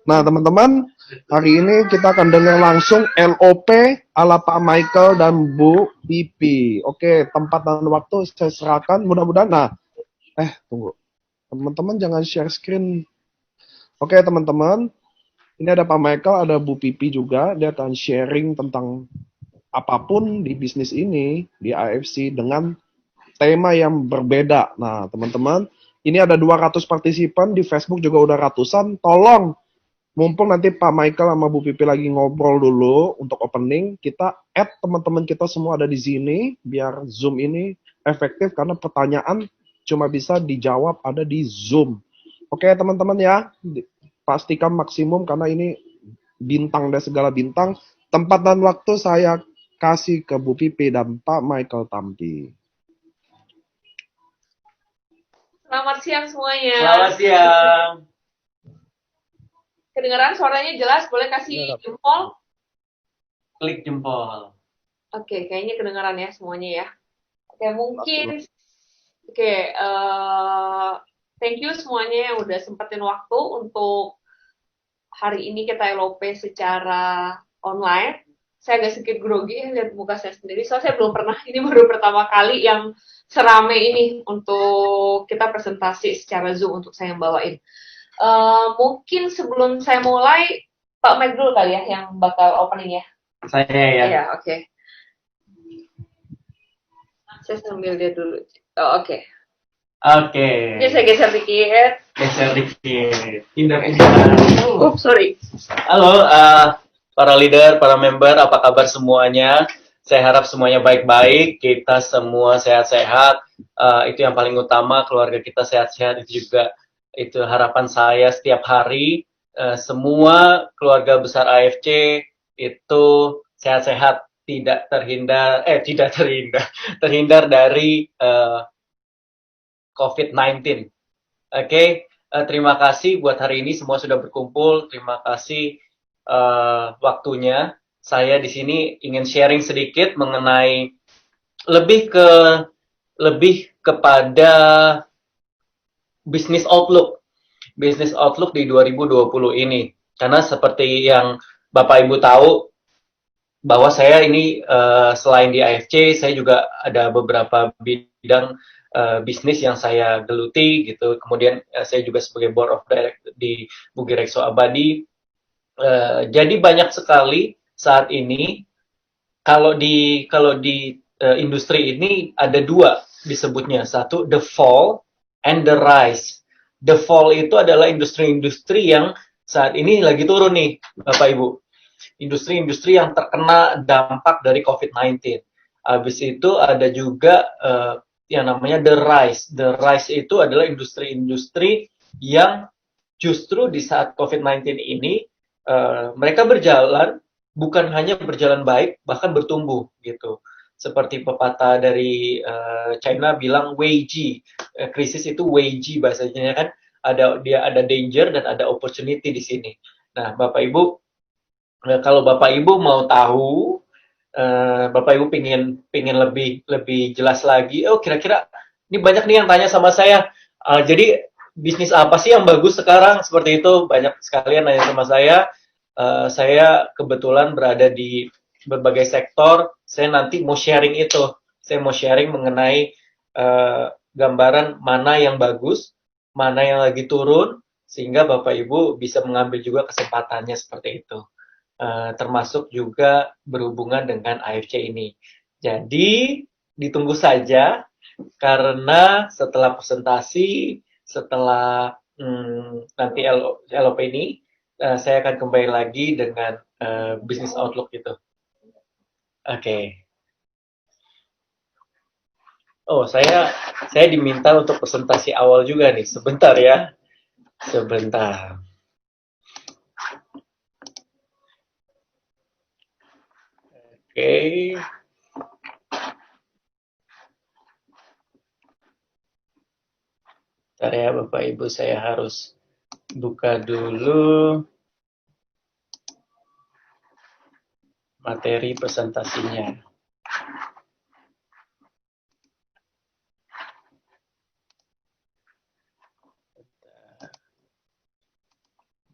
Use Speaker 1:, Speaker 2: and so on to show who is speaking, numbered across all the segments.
Speaker 1: Nah, teman-teman, hari ini kita akan dengar langsung LOP ala Pak Michael dan Bu Pipi. Oke, tempat dan waktu saya serahkan. Mudah-mudahan, tunggu. Teman-teman jangan share screen. Oke, teman-teman. Ini ada Pak Michael, ada Bu Pipi juga. Dia akan sharing tentang apapun di bisnis ini, di AFC, dengan tema yang berbeda. Nah, teman-teman, ini ada 200 partisipan, di Facebook juga udah ratusan. Tolong, mumpung nanti Pak Michael sama Bu Pipi lagi ngobrol dulu untuk opening, kita add teman-teman kita semua ada di sini, biar Zoom ini efektif, karena pertanyaan cuma bisa dijawab ada di Zoom. Oke, teman-teman ya, pastikan maksimum karena ini bintang dan segala bintang. Tempat dan waktu saya kasih ke Bu Pipi dan Pak Michael Tampi.
Speaker 2: Selamat siang semuanya.
Speaker 3: Selamat siang.
Speaker 2: Kedengaran suaranya jelas, boleh kasih jempol?
Speaker 3: Klik jempol.
Speaker 2: Oke, kayaknya kedengaran ya semuanya ya. Oke, mungkin thank you semuanya yang udah sempetin waktu untuk hari ini kita LOP secara online. Saya agak sedikit grogi lihat muka saya sendiri, soalnya saya belum pernah, ini baru pertama kali yang serame ini untuk kita presentasi secara Zoom untuk saya yang bawain. Mungkin sebelum saya mulai, Pak Mike dulu kali ya yang bakal opening ya.
Speaker 3: Saya ya.
Speaker 2: Iya, oke. Saya sambil lihat dulu. Oh, oke.
Speaker 3: Oke.
Speaker 2: Ini saya geser dikit.
Speaker 3: Geser dikit. Pindah.
Speaker 2: Sorry.
Speaker 3: Halo, para leader, para member, apa kabar semuanya? Saya harap semuanya baik-baik, kita semua sehat-sehat. Itu yang paling utama, keluarga kita sehat-sehat, itu juga itu harapan saya setiap hari. Semua keluarga besar AFC itu sehat-sehat, terhindar dari COVID-19. Oke, terima kasih buat hari ini semua sudah berkumpul. Terima kasih waktunya. Saya di sini ingin sharing sedikit mengenai lebih kepada business outlook di 2020 ini. Karena seperti yang Bapak Ibu tahu bahwa saya ini selain di AFC, saya juga ada beberapa bidang bisnis yang saya geluti gitu. Kemudian saya juga sebagai board of director di Bugirekso Abadi. Jadi banyak sekali saat ini kalau di industri ini ada dua disebutnya. Satu the fall and the rise. The fall itu adalah industri-industri yang saat ini lagi turun nih, Bapak Ibu. Industri-industri yang terkena dampak dari COVID-19. Habis itu ada juga yang namanya the rise. The rise itu adalah industri-industri yang justru di saat COVID-19 ini mereka berjalan, bukan hanya berjalan baik, bahkan bertumbuh gitu. Seperti pepatah dari China bilang Weiji, krisis itu Weiji bahasanya kan, ada danger dan ada opportunity di sini. Nah, Bapak Ibu, kalau Bapak Ibu mau tahu, Bapak Ibu pingin lebih jelas lagi. Oh, kira-kira ini banyak nih yang tanya sama saya. Jadi bisnis apa sih yang bagus sekarang? Seperti itu banyak sekalian nanya sama saya. Saya kebetulan berada di berbagai sektor. Saya nanti mau sharing itu. Saya mau sharing mengenai gambaran mana yang bagus, mana yang lagi turun, sehingga Bapak Ibu bisa mengambil juga kesempatannya seperti itu. Termasuk juga berhubungan dengan AFC ini. Jadi ditunggu saja karena setelah presentasi, setelah nanti LOP ini, saya akan kembali lagi dengan business outlook itu. Oke. Oh, saya diminta untuk presentasi awal juga nih. Sebentar ya. Sebentar. Oke. Bentar ya Bapak Ibu, saya harus buka dulu materi presentasinya.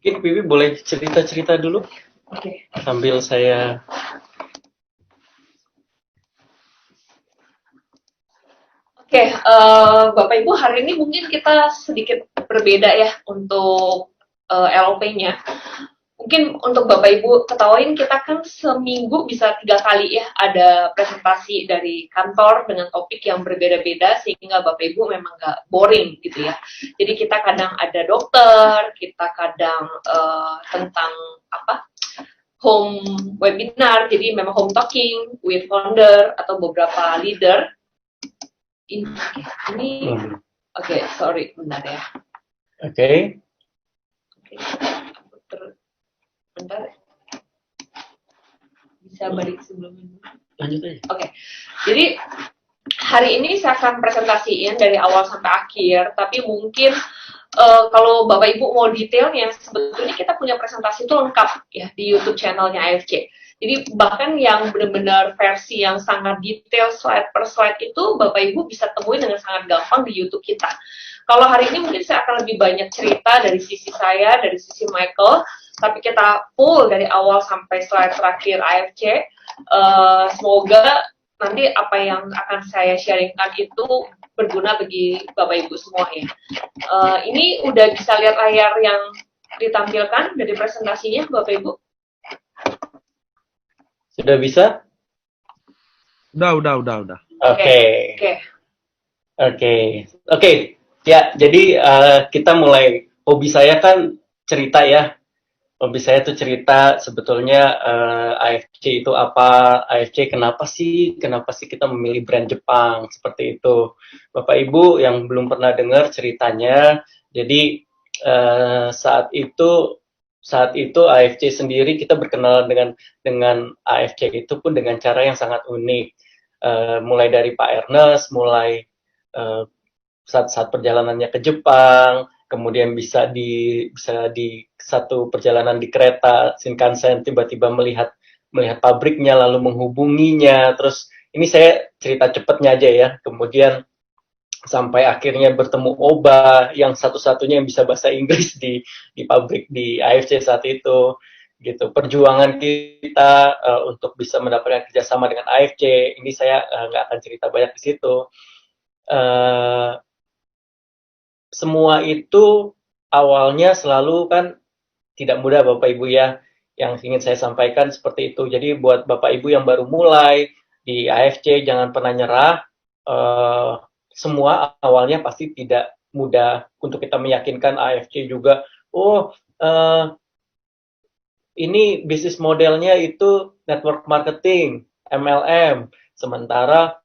Speaker 3: Mungkin Pipi boleh cerita-cerita dulu
Speaker 2: Oke.
Speaker 3: sambil saya.
Speaker 2: Oke, Bapak Ibu, hari ini mungkin kita sedikit berbeda ya untuk LOP-nya. Mungkin untuk Bapak Ibu ketawain, kita kan seminggu bisa 3 kali ya ada presentasi dari kantor dengan topik yang berbeda-beda sehingga Bapak Ibu memang nggak boring gitu ya. Jadi kita kadang ada dokter, kita kadang tentang apa home webinar, jadi memang home talking with founder atau beberapa leader. Ini oke, sorry, bentar ya.
Speaker 3: Oke.
Speaker 2: Bentar. Bisa balik sebelumnya.
Speaker 3: Lanjut aja.
Speaker 2: Oke. Jadi hari ini saya akan presentasiin dari awal sampai akhir, tapi mungkin kalau Bapak Ibu mau detailnya, sebetulnya kita punya presentasi itu lengkap ya di YouTube channelnya AFC. Jadi bahkan yang benar-benar versi yang sangat detail slide per slide itu Bapak Ibu bisa temuin dengan sangat gampang di YouTube kita. Kalau hari ini mungkin saya akan lebih banyak cerita dari sisi saya, dari sisi Michael, tapi kita full dari awal sampai slide terakhir AFC. Semoga nanti apa yang akan saya sharingkan itu berguna bagi Bapak Ibu semua ya. Ini udah bisa lihat layar yang ditampilkan dari presentasinya Bapak Ibu?
Speaker 3: Sudah bisa?
Speaker 1: Udah.
Speaker 3: Oke. Ya, jadi kita mulai. Hobi saya kan cerita ya. Hobi saya tuh cerita sebetulnya AFC itu apa, AFC kenapa sih kita memilih brand Jepang seperti itu. Bapak Ibu yang belum pernah dengar ceritanya, jadi saat itu AFC sendiri kita berkenal dengan AFC itu pun dengan cara yang sangat unik. Mulai dari Pak Ernest, mulai saat perjalanannya ke Jepang, kemudian bisa di satu perjalanan di kereta Shinkansen tiba-tiba melihat pabriknya lalu menghubunginya. Terus ini saya cerita cepatnya aja ya. Kemudian sampai akhirnya bertemu Oba yang satu-satunya yang bisa bahasa Inggris di pabrik di AFC saat itu gitu. Perjuangan kita untuk bisa mendapatkan kerjasama dengan AFC ini saya nggak akan cerita banyak di situ. Semua itu awalnya selalu kan tidak mudah Bapak Ibu ya. Yang ingin saya sampaikan seperti itu. Jadi buat Bapak Ibu yang baru mulai di AFC jangan pernah nyerah. Semua awalnya pasti tidak mudah untuk kita meyakinkan AFC juga. Ini bisnis modelnya itu network marketing, MLM. Sementara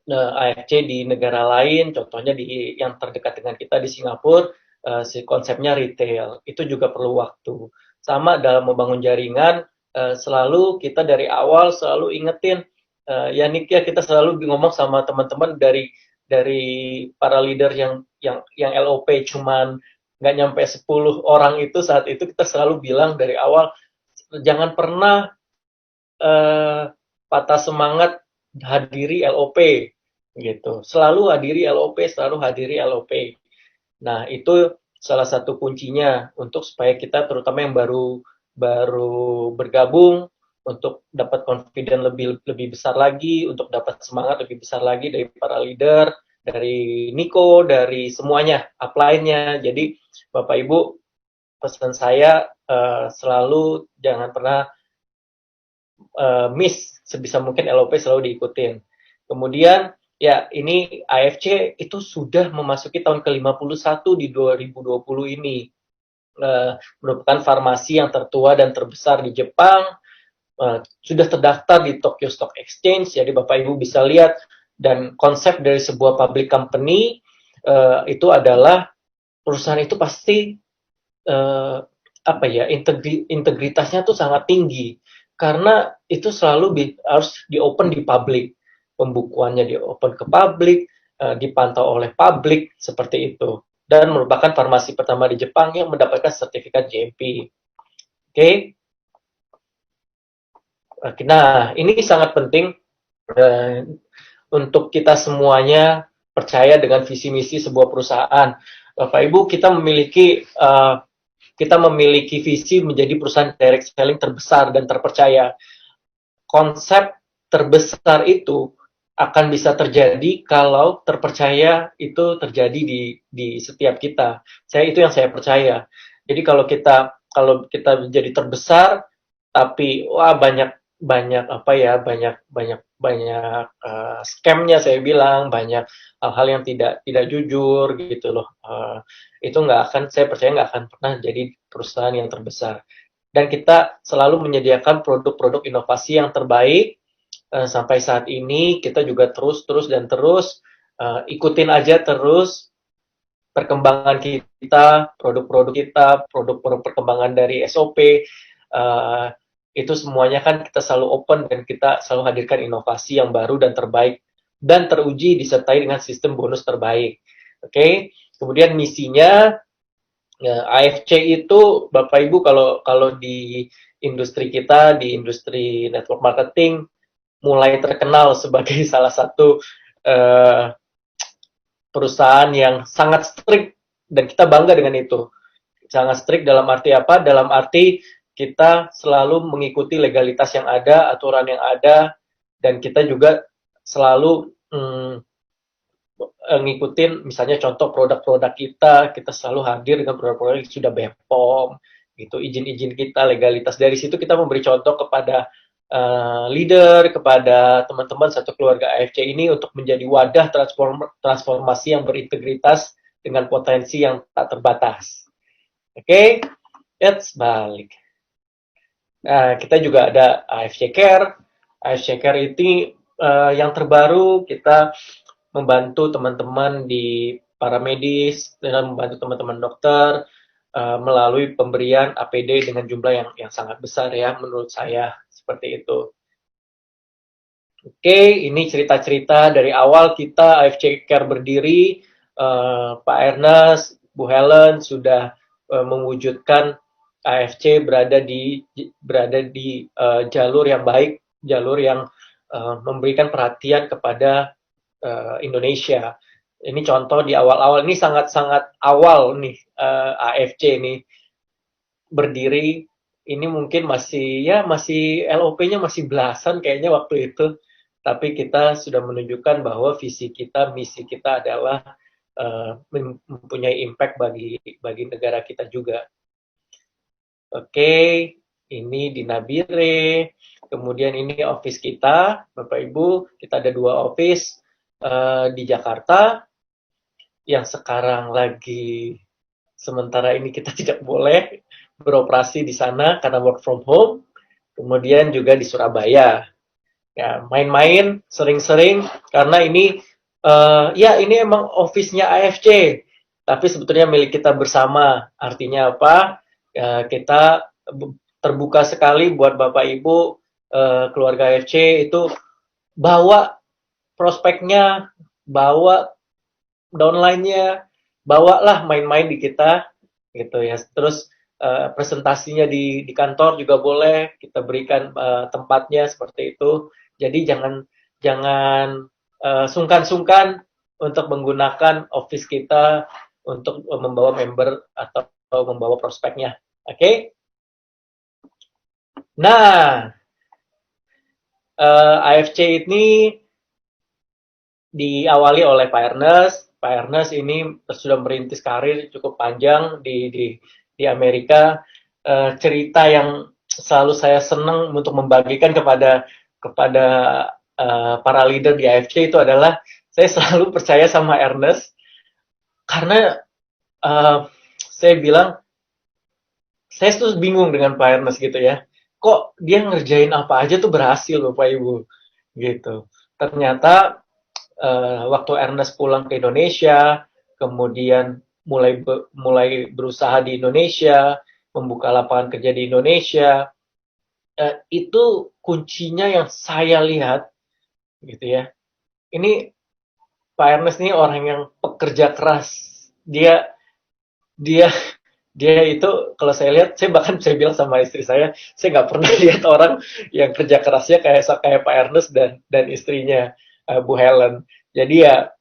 Speaker 3: AFC di negara lain, contohnya yang terdekat dengan kita di Singapura, si konsepnya retail. Itu juga perlu waktu. Sama dalam membangun jaringan, selalu kita dari awal selalu ingetin, ya Nick ya kita selalu ngomong sama teman-teman dari para leader yang LOP cuman nggak nyampe 10 orang itu saat itu kita selalu bilang dari awal jangan pernah patah semangat hadiri LOP gitu. Selalu hadiri LOP. Nah, itu salah satu kuncinya untuk supaya kita terutama yang baru bergabung untuk dapat confidence lebih besar lagi, untuk dapat semangat lebih besar lagi dari para leader, dari Nico, dari semuanya, upline-nya. Jadi Bapak Ibu, pesan saya selalu jangan pernah miss sebisa mungkin LOP selalu diikutin. Kemudian ya ini AFC itu sudah memasuki tahun ke-51 di 2020 ini. Merupakan farmasi yang tertua dan terbesar di Jepang. Sudah terdaftar di Tokyo Stock Exchange, jadi Bapak Ibu bisa lihat. Dan konsep dari sebuah public company itu adalah perusahaan itu pasti integritasnya tuh sangat tinggi karena itu selalu harus di-open di publik, pembukuannya di-open ke publik, dipantau oleh publik seperti itu, dan merupakan farmasi pertama di Jepang yang mendapatkan sertifikat GMP. Oke. Nah, ini sangat penting untuk kita semuanya percaya dengan visi misi sebuah perusahaan. Bapak Ibu, kita memiliki kita memiliki visi menjadi perusahaan direct selling terbesar dan terpercaya. Konsep terbesar itu akan bisa terjadi kalau terpercaya itu terjadi di setiap kita. Itu yang saya percaya. Jadi kalau kita menjadi terbesar, tapi wah banyak apa ya, banyak scamnya, saya bilang banyak hal-hal yang tidak jujur gitu loh. Itu saya percaya nggak akan pernah jadi perusahaan yang terbesar. Dan kita selalu menyediakan produk-produk inovasi yang terbaik. Sampai saat ini kita juga terus ikutin aja terus perkembangan kita, produk-produk kita, produk-produk perkembangan dari SOP, itu semuanya kan kita selalu open dan kita selalu hadirkan inovasi yang baru dan terbaik dan teruji disertai dengan sistem bonus terbaik. Oke. Kemudian misinya AFC itu Bapak Ibu kalau di industri kita, di industri network marketing, mulai terkenal sebagai salah satu perusahaan yang sangat strict, dan kita bangga dengan itu. Sangat strict dalam arti apa? Dalam arti kita selalu mengikuti legalitas yang ada, aturan yang ada, dan kita juga selalu ngikutin misalnya contoh produk-produk kita selalu hadir dengan produk-produk yang sudah BPOM, gitu, izin-izin kita, legalitas. Dari situ kita memberi contoh kepada leader, kepada teman-teman satu keluarga AFC ini untuk menjadi wadah transformasi yang berintegritas dengan potensi yang tak terbatas. Oke, let's balik. Nah, kita juga ada AFC Care. AFC Care ini yang terbaru, kita membantu teman-teman di paramedis dan membantu teman-teman dokter melalui pemberian APD dengan jumlah yang sangat besar ya, menurut saya seperti itu. Oke, ini cerita-cerita dari awal kita AFC Care berdiri. Pak Ernest, Bu Helen sudah mewujudkan AFC berada di jalur yang baik, jalur yang memberikan perhatian kepada Indonesia. Ini contoh di awal-awal, ini sangat-sangat awal nih AFC ini berdiri. Ini mungkin masih LOP-nya masih belasan kayaknya waktu itu, tapi kita sudah menunjukkan bahwa visi kita, misi kita adalah mempunyai impact bagi negara kita juga. Oke, ini di Nabire. Kemudian ini office kita, Bapak Ibu. Kita ada 2 office di Jakarta, yang sekarang lagi sementara ini kita tidak boleh beroperasi di sana karena work from home. Kemudian juga di Surabaya. Ya, main-main sering-sering karena ini ini emang office-nya AFC, tapi sebetulnya milik kita bersama. Artinya apa? Kita terbuka sekali buat Bapak Ibu keluarga AFC itu bawa prospeknya, bawa downline-nya, bawalah main-main di kita gitu ya. Terus presentasinya di kantor juga boleh, kita berikan tempatnya seperti itu. Jadi jangan sungkan-sungkan untuk menggunakan office kita untuk membawa member atau membawa prospeknya. Oke? Nah, AFC ini diawali oleh Pak Ernest. Pak Ernest ini sudah merintis karir cukup panjang di Amerika. Cerita yang selalu saya senang untuk membagikan kepada para leader di AFC itu adalah saya selalu percaya sama Ernest karena saya bilang saya tuh bingung dengan Pak Ernest gitu ya. Kok dia ngerjain apa aja tuh berhasil Bapak Ibu gitu. Ternyata waktu Ernest pulang ke Indonesia, kemudian mulai berusaha di Indonesia, membuka lapangan kerja di Indonesia, itu kuncinya yang saya lihat gitu ya. Ini Pak Ernest ini orang yang pekerja keras. Dia itu kalau saya lihat, saya bilang sama istri saya nggak pernah lihat orang yang kerja kerasnya kayak Pak Ernest dan istrinya Bu Helen. Jadi ya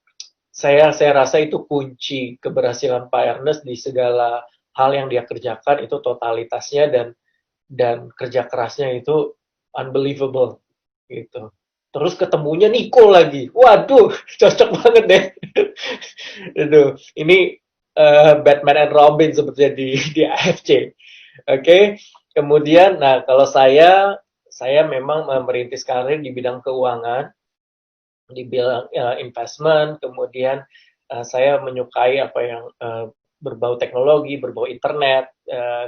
Speaker 3: saya rasa itu kunci keberhasilan Pak Ernest di segala hal yang dia kerjakan itu totalitasnya dan kerja kerasnya itu unbelievable gitu. Terus ketemunya Nico lagi, waduh, cocok banget deh. Itu, ini Batman and Robin sepertinya di AFC. Oke, kemudian, nah kalau saya memang merintis karir di bidang keuangan, di bidang investment, kemudian saya menyukai apa yang berbau teknologi, berbau internet,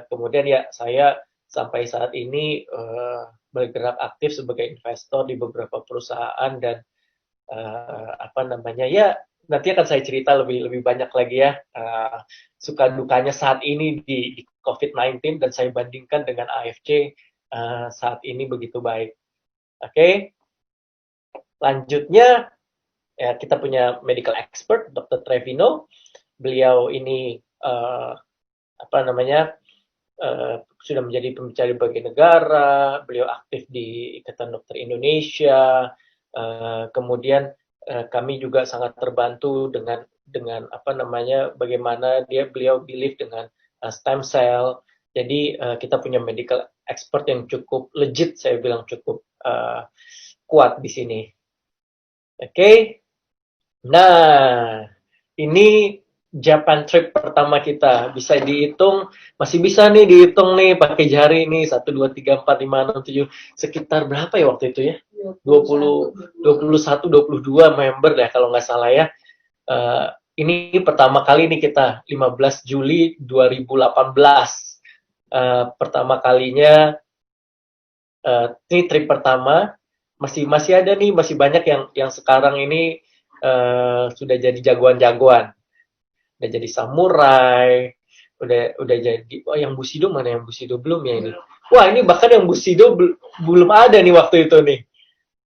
Speaker 3: kemudian ya saya sampai saat ini bergerak aktif sebagai investor di beberapa perusahaan dan apa namanya ya nanti akan saya cerita lebih banyak lagi ya suka dukanya saat ini di COVID-19 dan saya bandingkan dengan AFC saat ini begitu baik. Oke, lanjutnya ya kita punya medical expert Dr. Trevino. Beliau ini apa namanya sudah menjadi pembicara di berbagai negara. Beliau aktif di Ikatan Dokter Indonesia. Kemudian kami juga sangat terbantu dengan apa namanya bagaimana beliau believe dengan stem cell. Jadi kita punya medical expert yang cukup legit, saya bilang cukup kuat di sini. Oke. Nah, ini Japan trip pertama kita. Bisa dihitung, masih bisa nih dihitung nih pakai jari nih 1 2 3 4 5 6 7 sekitar berapa ya waktu itu ya? 20 21 22 member deh kalau nggak salah ya. Ini pertama kali nih kita 15 Juli 2018. Pertama kalinya ini trip pertama masih ada nih masih banyak yang sekarang ini sudah jadi jagoan-jagoan, udah jadi samurai, udah jadi yang Bushido mana yang Bushido belum ya ini. Wah ini bahkan yang Bushido belum ada nih waktu itu nih.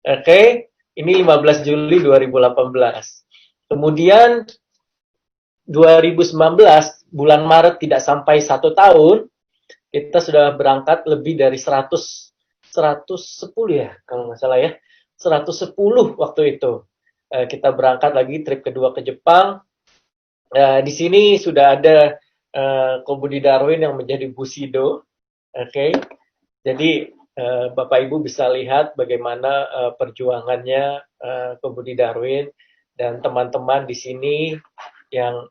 Speaker 3: Oke, ini 15 Juli 2018. Kemudian 2019 bulan Maret tidak sampai 1 tahun kita sudah berangkat lebih dari 110 ya kalau nggak salah ya 110 waktu itu kita berangkat lagi trip kedua ke Jepang. Di sini sudah ada Ko Budi Darwin yang menjadi Bushido. Oke, jadi Bapak Ibu bisa lihat bagaimana perjuangannya Ko Budi Darwin dan teman-teman di sini yang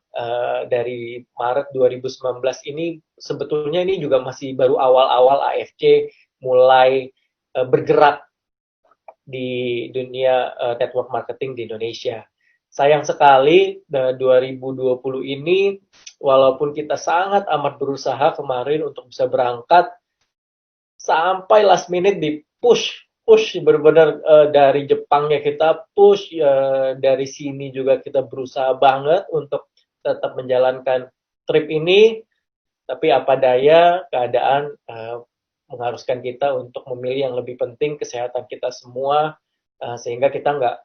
Speaker 3: dari Maret 2019 ini sebetulnya ini juga masih baru awal-awal AFC mulai bergerak di dunia network marketing di Indonesia. Sayang sekali 2020 ini walaupun kita sangat amat berusaha kemarin untuk bisa berangkat sampai last minute di push benar-benar dari Jepangnya kita push dari sini juga kita berusaha banget untuk tetap menjalankan trip ini tapi apa daya keadaan mengharuskan kita untuk memilih yang lebih penting kesehatan kita semua sehingga kita nggak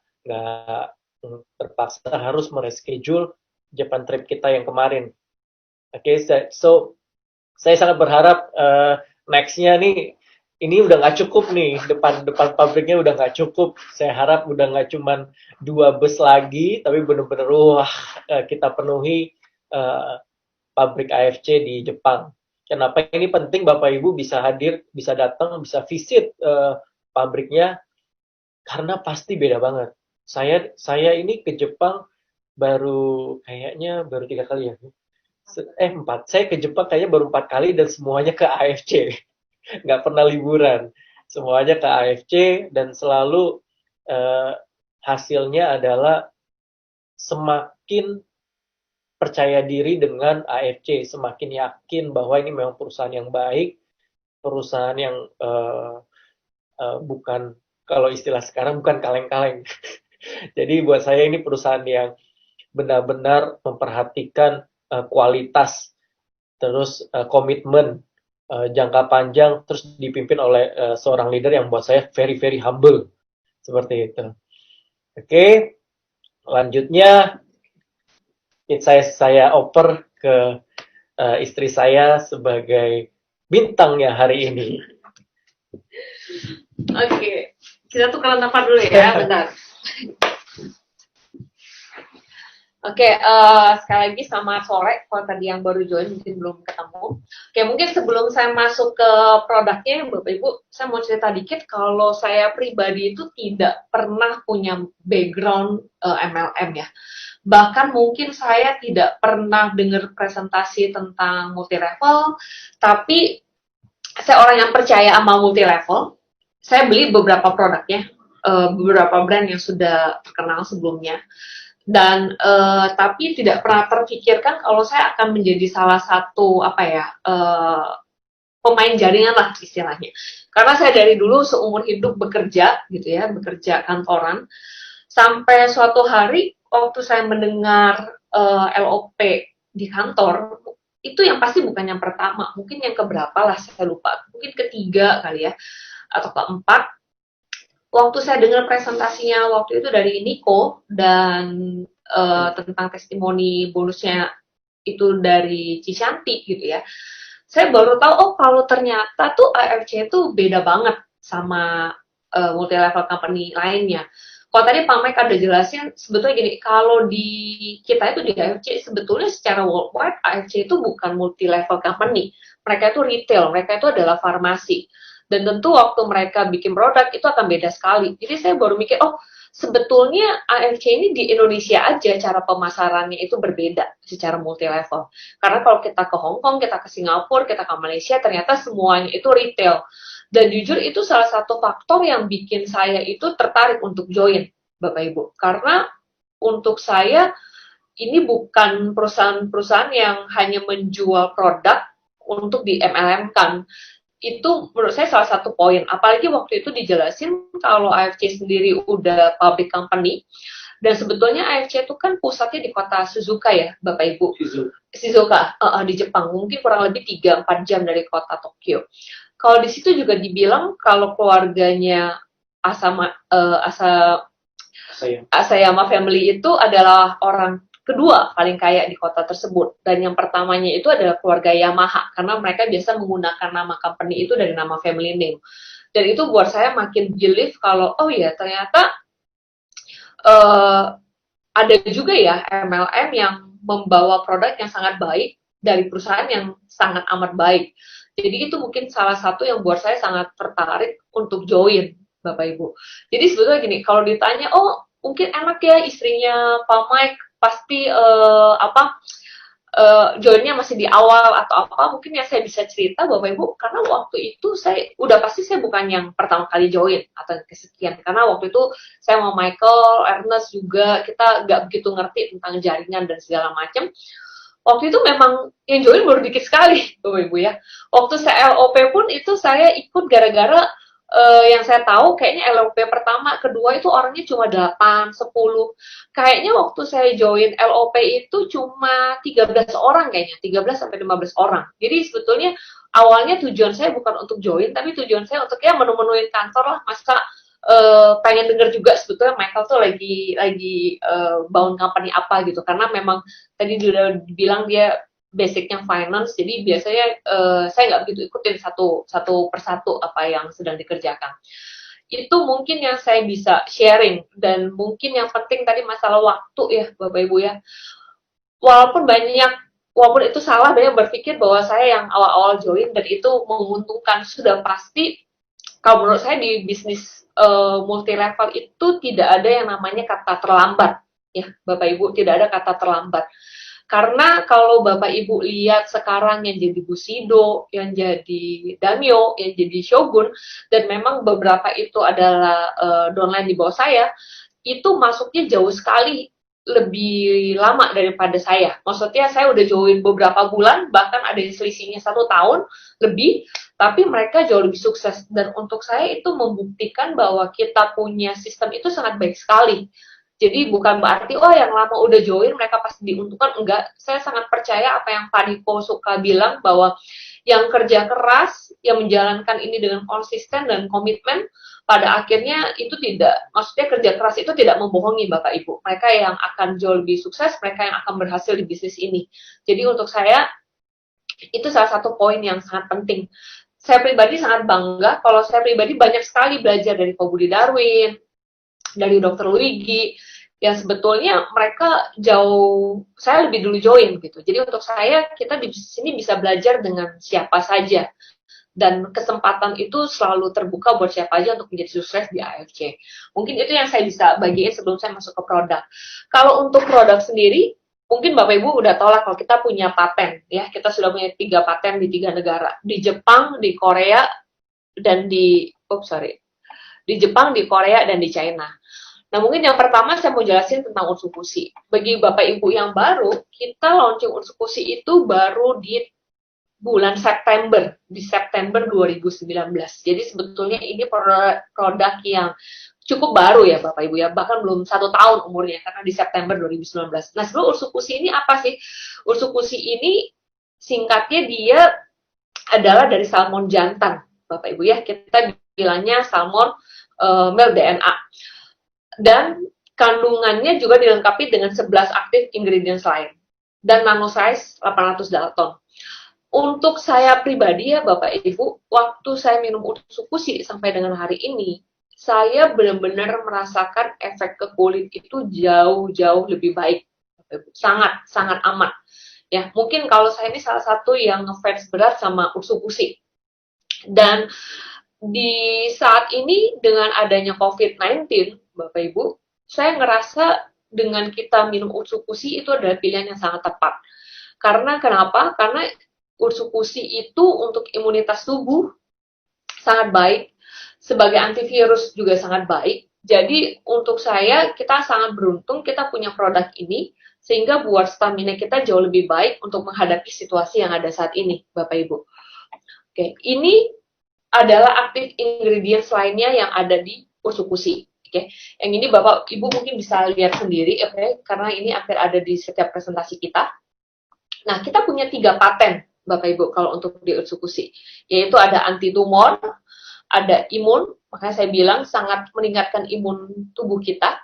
Speaker 3: terpaksa harus mereschedule Japan trip kita yang kemarin. Oke, so saya sangat berharap next-nya nih ini udah nggak cukup nih depan pabriknya udah nggak cukup. Saya harap udah nggak cuman 2 bus lagi, tapi benar-benar kita penuhi pabrik AFC di Jepang. Kenapa ini penting Bapak Ibu bisa hadir, bisa datang, bisa visit pabriknya karena pasti beda banget. Saya ini ke Jepang kayaknya baru 3 kali ya. 4. Saya ke Jepang kayaknya baru 4 kali dan semuanya ke AFC. Nggak pernah liburan. Semuanya ke AFC dan selalu hasilnya adalah semakin percaya diri dengan AFC, semakin yakin bahwa ini memang perusahaan yang baik, perusahaan yang bukan, kalau istilah sekarang bukan kaleng-kaleng. Jadi buat saya ini perusahaan yang benar-benar memperhatikan kualitas, terus komitmen jangka panjang, terus dipimpin oleh seorang leader yang buat saya very very humble, seperti itu. Oke, lanjutnya saya oper ke istri saya sebagai bintangnya hari ini.
Speaker 2: Oke, kita tukeran tempat dulu ya, bentar. Oke, sekali lagi selamat sore. Kalau tadi yang baru join mungkin belum ketemu. Oke, mungkin sebelum saya masuk ke produknya, Bapak Ibu, saya mau cerita dikit kalau saya pribadi itu tidak pernah punya background MLM ya. Bahkan mungkin saya tidak pernah dengar presentasi tentang multi level, tapi saya orang yang percaya sama multi level. Saya beli beberapa produknya, beberapa brand yang sudah terkenal sebelumnya dan tapi tidak pernah terpikirkan kalau saya akan menjadi salah satu apa ya pemain jaringan lah istilahnya karena saya dari dulu seumur hidup bekerja gitu ya bekerja kantoran sampai suatu hari waktu saya mendengar LOP di kantor itu yang pasti bukan yang pertama mungkin yang keberapa lah saya lupa mungkin ketiga kali ya atau keempat waktu saya dengar presentasinya waktu itu dari Niko dan tentang testimoni bonusnya itu dari Cishanti gitu ya. Saya baru tahu oh kalau ternyata tuh AFC itu beda banget sama multi level company lainnya. Kalau tadi Pak Mike ada jelasin sebetulnya gini, kalau di kita itu di AFC sebetulnya secara worldwide AFC itu bukan multi level company. Mereka itu retail, mereka itu adalah farmasi. Dan tentu waktu mereka bikin produk itu akan beda sekali. Jadi saya baru mikir, oh sebetulnya AFC ini di Indonesia aja cara pemasarannya itu berbeda secara multi level. Karena kalau kita ke Hong Kong, kita ke Singapura, kita ke Malaysia, ternyata semuanya itu retail. Dan jujur itu salah satu faktor yang bikin saya itu tertarik untuk join, Bapak Ibu. Karena untuk saya ini bukan perusahaan-perusahaan yang hanya menjual produk untuk di MLM-kan. Itu menurut saya salah satu poin. Apalagi waktu itu dijelasin kalau AFC sendiri udah public company, dan sebetulnya AFC itu kan pusatnya di kota Suzuka ya, Bapak Ibu. Shizuoka, di Jepang. Mungkin kurang lebih 3-4 jam dari kota Tokyo. Kalau di situ juga dibilang kalau keluarganya Asayama family itu adalah orang kedua paling kaya di kota tersebut. Dan yang pertamanya itu adalah keluarga Yamaha, karena mereka biasa menggunakan nama company itu dari nama family name. Dan itu buat saya makin believe kalau, oh ya ternyata ada juga ya MLM yang membawa produk yang sangat baik dari perusahaan yang sangat amat baik. Jadi itu mungkin salah satu yang buat saya sangat tertarik untuk join, Bapak Ibu. Jadi sebetulnya gini, kalau ditanya, oh mungkin enak ya istrinya Pak Mike, pasti joinnya masih di awal atau apa, mungkin yang saya bisa cerita Bapak Ibu, karena waktu itu saya bukan yang pertama kali join atau kesekian, karena waktu itu saya sama Michael, Ernest juga, kita nggak begitu ngerti tentang jaringan dan segala macam. Waktu itu memang yang join baru dikit sekali, Bapak Ibu ya. Waktu saya LOP pun itu saya ikut gara-gara yang saya tahu kayaknya LOP pertama, kedua itu orangnya cuma 8, 10. Kayaknya waktu saya join LOP itu cuma 13 orang kayaknya, 13 sampai 15 orang. Jadi sebetulnya awalnya tujuan saya bukan untuk join, tapi tujuan saya untuk ya menu-menuin kantor lah, masa pengen denger juga sebetulnya Michael tuh lagi bangun company apa gitu, karena memang tadi sudah dibilang dia basicnya finance, jadi biasanya saya nggak begitu ikutin satu persatu apa yang sedang dikerjakan. Itu mungkin yang saya bisa sharing, dan mungkin yang penting tadi masalah waktu ya Bapak Ibu ya. Walaupun itu salah, banyak berpikir bahwa saya yang awal-awal join dan itu menguntungkan, sudah pasti kalau menurut saya di bisnis multi level itu tidak ada yang namanya kata terlambat ya Bapak Ibu, tidak ada kata terlambat. Karena kalau Bapak Ibu lihat sekarang yang jadi Bushido, yang jadi Daimyo, yang jadi Shogun, dan memang beberapa itu adalah downline di bawah saya, itu masuknya jauh sekali lebih lama daripada saya. Maksudnya saya udah join beberapa bulan, bahkan ada yang selisihnya 1 tahun lebih, tapi mereka jauh lebih sukses. Dan untuk saya itu membuktikan bahwa kita punya sistem itu sangat baik sekali. Jadi bukan berarti, oh yang lama udah join, mereka pasti diuntungkan. Enggak, saya sangat percaya apa yang Pak Niko suka bilang, bahwa yang kerja keras, yang menjalankan ini dengan konsisten dan komitmen, pada akhirnya itu tidak, maksudnya kerja keras itu tidak membohongi Bapak Ibu. Mereka yang akan jauh lebih sukses, mereka yang akan berhasil di bisnis ini. Jadi untuk saya, itu salah satu poin yang sangat penting. Saya pribadi sangat bangga, kalau saya pribadi banyak sekali belajar dari Pak Budi Darwin, dari Dr. Luigi, yang sebetulnya mereka jauh, saya lebih dulu join gitu. Jadi untuk saya, kita di sini bisa belajar dengan siapa saja. Dan kesempatan itu selalu terbuka buat siapa aja untuk menjadi sukses di AFC. Mungkin itu yang saya bisa bagiin sebelum saya masuk ke produk. Kalau untuk produk sendiri, mungkin Bapak Ibu udah tahu lah kalau kita punya paten, ya kita sudah punya 3 paten di 3 negara, di Jepang, di Korea, dan di Jepang, di Korea, dan di China. Nah, mungkin yang pertama saya mau jelasin tentang Utsukushi. Bagi Bapak Ibu yang baru, kita launching Utsukushi itu baru di bulan September, di September 2019. Jadi sebetulnya ini produk yang cukup baru ya Bapak Ibu ya, bahkan belum 1 tahun umurnya, karena di September 2019. Nah, sebelum Utsukushi ini apa sih? Utsukushi ini singkatnya dia adalah dari salmon jantan, Bapak Ibu ya, kita bilangnya salmon male DNA. Dan kandungannya juga dilengkapi dengan 11 aktif ingredients lain. Dan nano size 800 dalton. Untuk saya pribadi ya Bapak Ibu, waktu saya minum Utsukushi sampai dengan hari ini, saya benar-benar merasakan efek ke kulit itu jauh-jauh lebih baik. Sangat aman. Ya, mungkin kalau saya ini salah satu yang ngefans berat sama Utsukushi. Dan di saat ini dengan adanya COVID-19, Bapak Ibu, saya ngerasa dengan kita minum Utsukushi itu adalah pilihan yang sangat tepat. Karena kenapa? Karena Utsukushi itu untuk imunitas tubuh sangat baik, sebagai antivirus juga sangat baik. Jadi untuk saya, kita sangat beruntung kita punya produk ini, sehingga buat stamina kita jauh lebih baik untuk menghadapi situasi yang ada saat ini, Bapak Ibu. Oke, ini adalah aktif ingredients lainnya yang ada di Utsukushi. Oke, yang ini Bapak Ibu mungkin bisa lihat sendiri, oke, karena ini akan ada di setiap presentasi kita. Nah, kita punya 3 paten, Bapak Ibu, kalau untuk di Utsukushi, yaitu ada anti tumor, ada imun, makanya saya bilang sangat meningkatkan imun tubuh kita,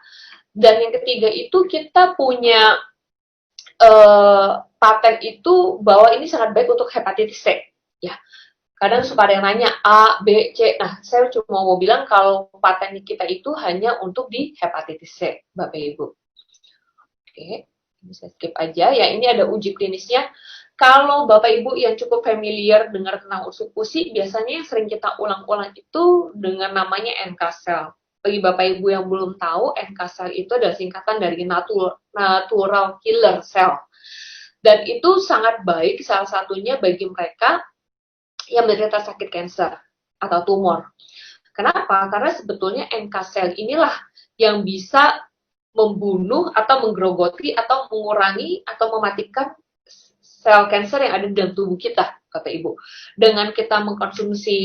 Speaker 2: dan yang ketiga itu kita punya paten itu bahwa ini sangat baik untuk hepatitis C, ya. Kadang suka ada yang nanya A, B, C. Nah, saya cuma mau bilang kalau paten kita itu hanya untuk di hepatitis C, Bapak Ibu. Oke, ini saya skip aja. Ya, ini ada uji klinisnya. Kalau Bapak Ibu yang cukup familiar dengar tentang Utsukushi, biasanya yang sering kita ulang-ulang itu dengan namanya NK cell. Bagi Bapak Ibu yang belum tahu, NK cell itu adalah singkatan dari natural killer cell. Dan itu sangat baik, salah satunya bagi mereka yang menderita sakit kanker atau tumor. Kenapa? Karena sebetulnya NK cell inilah yang bisa membunuh atau menggerogoti atau mengurangi atau mematikan sel kanker yang ada di dalam tubuh kita, kata Ibu. Dengan kita mengkonsumsi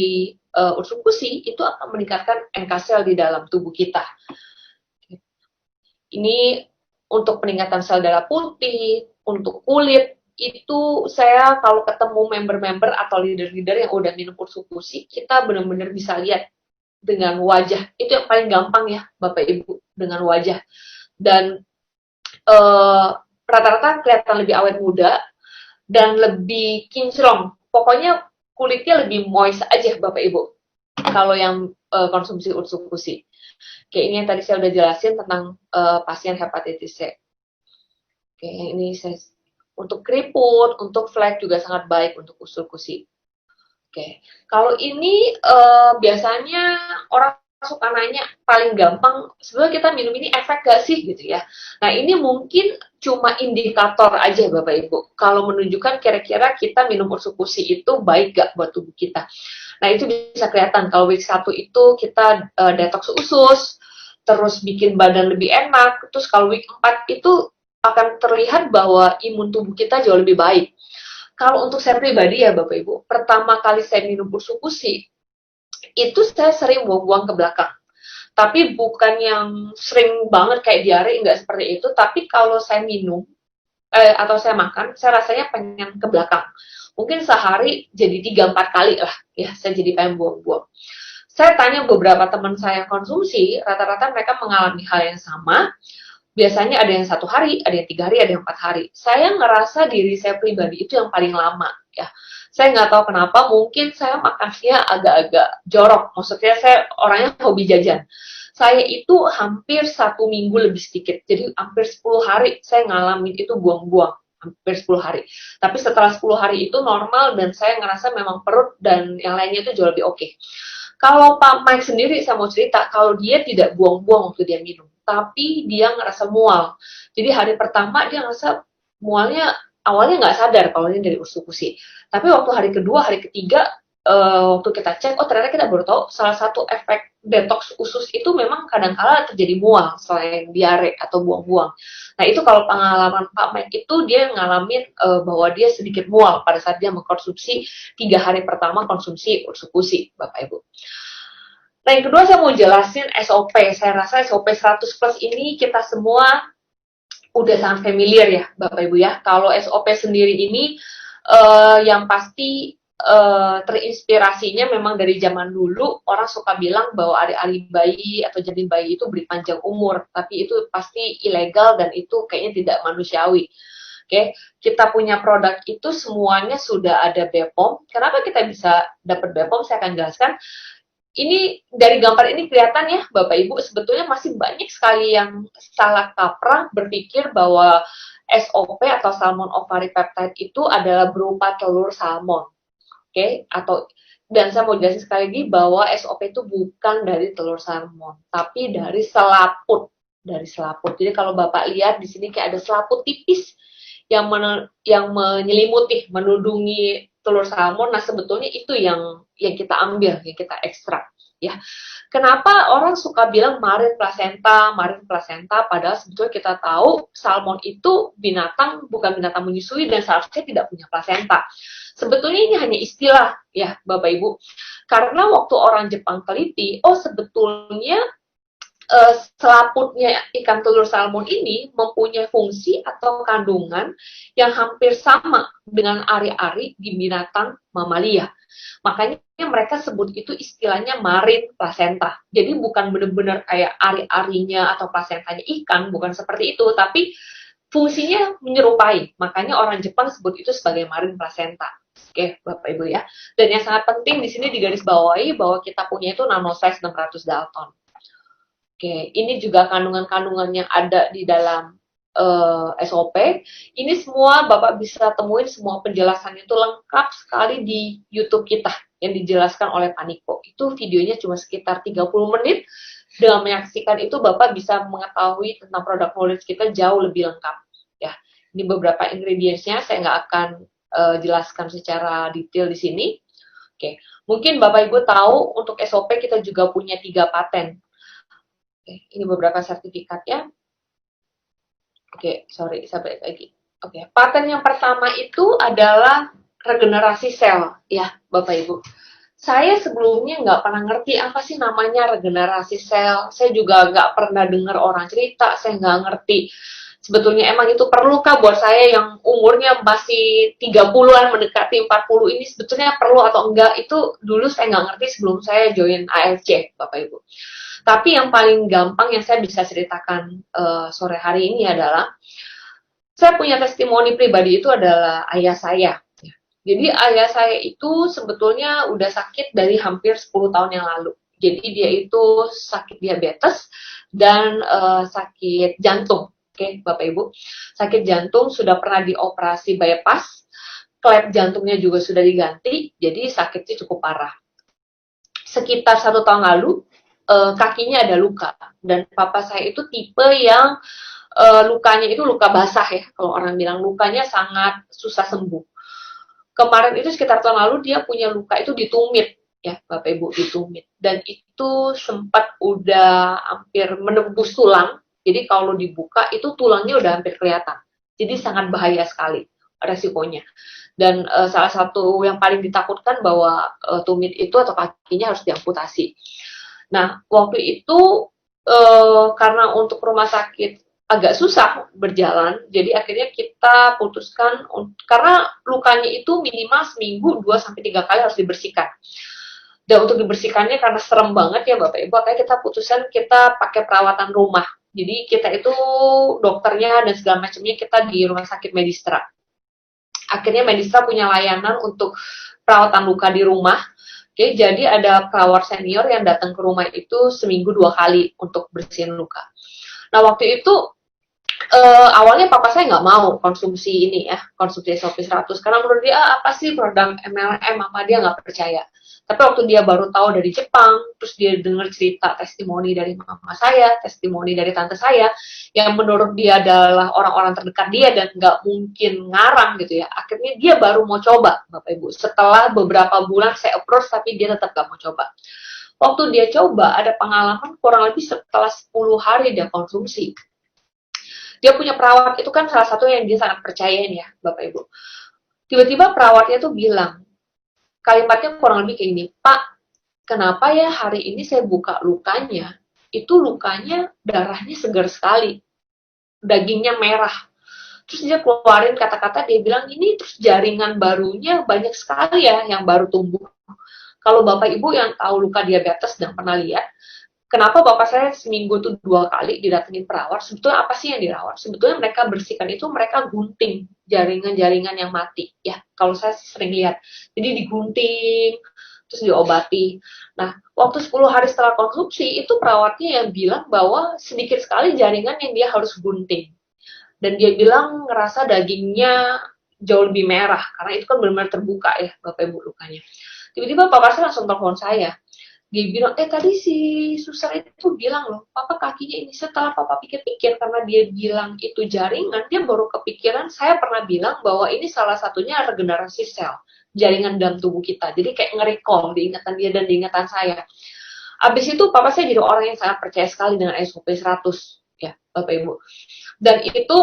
Speaker 2: Utsukushi, itu akan meningkatkan NK cell di dalam tubuh kita. Ini untuk peningkatan sel darah putih, untuk kulit, itu saya kalau ketemu member-member atau leader-leader yang udah minum Utsukushi, kita benar-benar bisa lihat dengan wajah. Itu yang paling gampang ya, Bapak Ibu, dengan wajah. Dan rata-rata kelihatan lebih awet muda, dan lebih kinclong. Pokoknya kulitnya lebih moist aja Bapak Ibu kalau yang konsumsi Utsukushi. Oke, ini yang tadi saya udah jelasin tentang pasien hepatitis C. Oke, ini saya untuk keriput, untuk flek juga sangat baik untuk Utsukushi. Oke, kalau ini biasanya orang suka nanya paling gampang, sebenarnya kita minum ini efek gak sih gitu ya. Nah, ini mungkin cuma indikator aja Bapak Ibu, kalau menunjukkan kira-kira kita minum Utsukushi itu baik gak buat tubuh kita. Nah, itu bisa kelihatan kalau week 1 itu kita detox usus, terus bikin badan lebih enak, terus kalau week 4 itu akan terlihat bahwa imun tubuh kita jauh lebih baik. Kalau untuk saya pribadi ya Bapak Ibu, pertama kali saya minum Utsukushi, itu saya sering buang-buang ke belakang. Tapi bukan yang sering banget kayak diare, enggak seperti itu. Tapi kalau saya minum, atau saya makan, saya rasanya pengen ke belakang. Mungkin sehari jadi 3-4 kali lah, ya, saya jadi pengen buang-buang. Saya tanya beberapa teman saya yang konsumsi, rata-rata mereka mengalami hal yang sama. Biasanya ada yang 1 hari, ada yang 3 hari, ada yang 4 hari. Saya ngerasa diri saya pribadi itu yang paling lama, ya. Saya nggak tahu kenapa, mungkin saya makannya agak-agak jorok. Maksudnya saya orangnya hobi jajan. Saya itu hampir 1 minggu lebih sedikit. Jadi hampir 10 hari saya ngalamin itu buang-buang. Hampir 10 hari. Tapi setelah 10 hari itu normal dan saya ngerasa memang perut dan yang lainnya itu jauh lebih oke. Kalau Pak Mike sendiri, saya mau cerita, kalau dia tidak buang-buang waktu dia minum, tapi dia ngerasa mual. Jadi hari pertama dia ngerasa mualnya, awalnya nggak sadar kalau ini dari usus-usi. Tapi waktu hari kedua, hari ketiga, waktu kita cek, oh ternyata kita baru tahu salah satu efek detox usus itu memang kadang-kala terjadi mual selain diare atau buang-buang. Nah itu kalau pengalaman Pak Mike itu dia ngalamin bahwa dia sedikit mual pada saat dia mengkonsumsi 3 hari pertama konsumsi usus-usi, Bapak Ibu. Nah yang kedua saya mau jelasin SOP. Saya rasa SOP 100 plus ini kita semua udah sangat familiar ya Bapak Ibu ya. Kalau SOP sendiri ini yang pasti terinspirasinya memang dari zaman dulu orang suka bilang bahwa ari-ari bayi atau janin bayi itu beri panjang umur, tapi itu pasti ilegal dan itu kayaknya tidak manusiawi. Oke, kita punya produk itu semuanya sudah ada BPOM. Kenapa kita bisa dapat BPOM? Saya akan jelaskan. Ini dari gambar ini kelihatan ya Bapak Ibu, sebetulnya masih banyak sekali yang salah kaprah berpikir bahwa SOP atau salmon ovary peptide itu adalah berupa telur salmon. Oke, atau dan saya mau jelasin sekali lagi bahwa SOP itu bukan dari telur salmon, tapi dari selaput, dari selaput. Jadi kalau Bapak lihat di sini kayak ada selaput tipis yang menyelimuti, menudungi telur salmon. Nah, sebetulnya itu yang kita ambil, yang kita ekstrak, ya. Kenapa orang suka bilang marine placenta, padahal sebetulnya kita tahu salmon itu binatang, bukan binatang menyusui dan seharusnya tidak punya plasenta. Sebetulnya ini hanya istilah ya Bapak Ibu. Karena waktu orang Jepang teliti, oh sebetulnya selaputnya ikan telur salmon ini mempunyai fungsi atau kandungan yang hampir sama dengan ari-ari di binatang mamalia. Makanya mereka sebut itu istilahnya marine placenta. Jadi bukan benar-benar kayak ari-arinya atau plasentanya ikan, bukan seperti itu, tapi fungsinya menyerupai. Makanya orang Jepang sebut itu sebagai marine placenta. Oke, Bapak Ibu ya. Dan yang sangat penting di sini digarisbawahi bahwa kita punya itu nanosize 600 Dalton. Oke, ini juga kandungan-kandungan yang ada di dalam SOP. Ini semua Bapak bisa temuin semua penjelasannya itu lengkap sekali di YouTube kita yang dijelaskan oleh Paniko. Itu videonya cuma sekitar 30 menit. Dengan menyaksikan itu Bapak bisa mengetahui tentang produk knowledge kita jauh lebih lengkap. Ya, ini beberapa ingredients-nya saya nggak akan jelaskan secara detail di sini. Oke, mungkin Bapak Ibu tahu untuk SOP kita juga punya 3 paten. Oke, ini beberapa sertifikatnya. Oke, sorry, saya balik lagi. Oke, paten yang pertama itu adalah regenerasi sel, ya Bapak Ibu. Saya sebelumnya nggak pernah ngerti apa sih namanya regenerasi sel. Saya juga nggak pernah dengar orang cerita, saya nggak ngerti. Sebetulnya emang itu perlu kah buat saya yang umurnya masih 30-an mendekati 40 ini sebetulnya perlu atau enggak, itu dulu saya nggak ngerti sebelum saya join AFC, Bapak Ibu. Tapi yang paling gampang yang saya bisa ceritakan sore hari ini adalah saya punya testimoni pribadi itu adalah ayah saya. Jadi ayah saya itu sebetulnya udah sakit dari hampir 10 tahun yang lalu. Jadi dia itu sakit diabetes dan sakit jantung. Oke, Bapak Ibu. Sakit jantung, sudah pernah dioperasi bypass, klep jantungnya juga sudah diganti, jadi sakitnya cukup parah. Sekitar 1 tahun lalu, kakinya ada luka. Dan papa saya itu tipe yang lukanya itu luka basah ya, kalau orang bilang lukanya sangat susah sembuh. Kemarin itu sekitar tahun lalu dia punya luka itu di tumit, ya Bapak Ibu, di tumit. Dan itu sempat udah hampir menembus tulang. Jadi kalau dibuka itu tulangnya udah hampir kelihatan. Jadi sangat bahaya sekali resikonya. Dan salah satu yang paling ditakutkan bahwa tumit itu atau kakinya harus diamputasi. Nah, waktu itu karena untuk rumah sakit agak susah berjalan, jadi akhirnya kita putuskan karena lukanya itu minimal seminggu 2-3 kali harus dibersihkan. Dan untuk dibersihkannya karena serem banget ya Bapak Ibu, makanya kita putuskan kita pakai perawatan rumah. Jadi kita itu dokternya dan segala macamnya kita di rumah sakit Medistra. Akhirnya Medistra punya layanan untuk perawatan luka di rumah. Oke, jadi ada perawat senior yang datang ke rumah itu seminggu 2 kali untuk bersihin luka. Nah, waktu itu awalnya papa saya nggak mau konsumsi ini ya, konsumsi SOP 100 karena menurut dia apa sih produk MLM, apa dia nggak percaya. Tapi waktu dia baru tahu dari Jepang, terus dia dengar cerita testimoni dari mama saya, testimoni dari tante saya, yang menurut dia adalah orang-orang terdekat dia dan nggak mungkin ngarang gitu ya. Akhirnya dia baru mau coba, Bapak Ibu. Setelah beberapa bulan saya approach, tapi dia tetap nggak mau coba. Waktu dia coba, ada pengalaman kurang lebih setelah 10 hari dia konsumsi. Dia punya perawat, itu kan salah satu yang dia sangat percayain ya, Bapak Ibu. Tiba-tiba perawatnya tuh bilang, kalimatnya kurang lebih kayak gini, Pak, kenapa ya hari ini saya buka lukanya, itu lukanya darahnya segar sekali, dagingnya merah. Terus dia keluarin kata-kata, dia bilang, ini terus jaringan barunya banyak sekali ya yang baru tumbuh. Kalau Bapak Ibu yang tahu luka diabetes dan pernah lihat, kenapa bapak saya seminggu tuh 2 kali didatengin perawat? Sebetulnya apa sih yang dirawat? Sebetulnya mereka bersihkan itu, mereka gunting jaringan-jaringan yang mati. Ya, kalau saya sering lihat. Jadi digunting, terus diobati. Nah, waktu 10 hari setelah konsumsi, itu perawatnya yang bilang bahwa sedikit sekali jaringan yang dia harus gunting. Dan dia bilang ngerasa dagingnya jauh lebih merah, karena itu kan benar-benar terbuka ya, Bapak Ibu lukanya. Tiba-tiba papa saya langsung telepon saya. Dia bilang, tadi si suster itu bilang loh, papa kakinya ini. Setelah papa pikir-pikir, karena dia bilang itu jaringan, dia baru kepikiran, saya pernah bilang bahwa ini salah satunya regenerasi sel, jaringan dalam tubuh kita. Jadi kayak nge-recall di ingatan dia dan di ingatan saya. Abis itu papa saya jadi orang yang sangat percaya sekali dengan SOP 100, ya Bapak Ibu. Dan itu,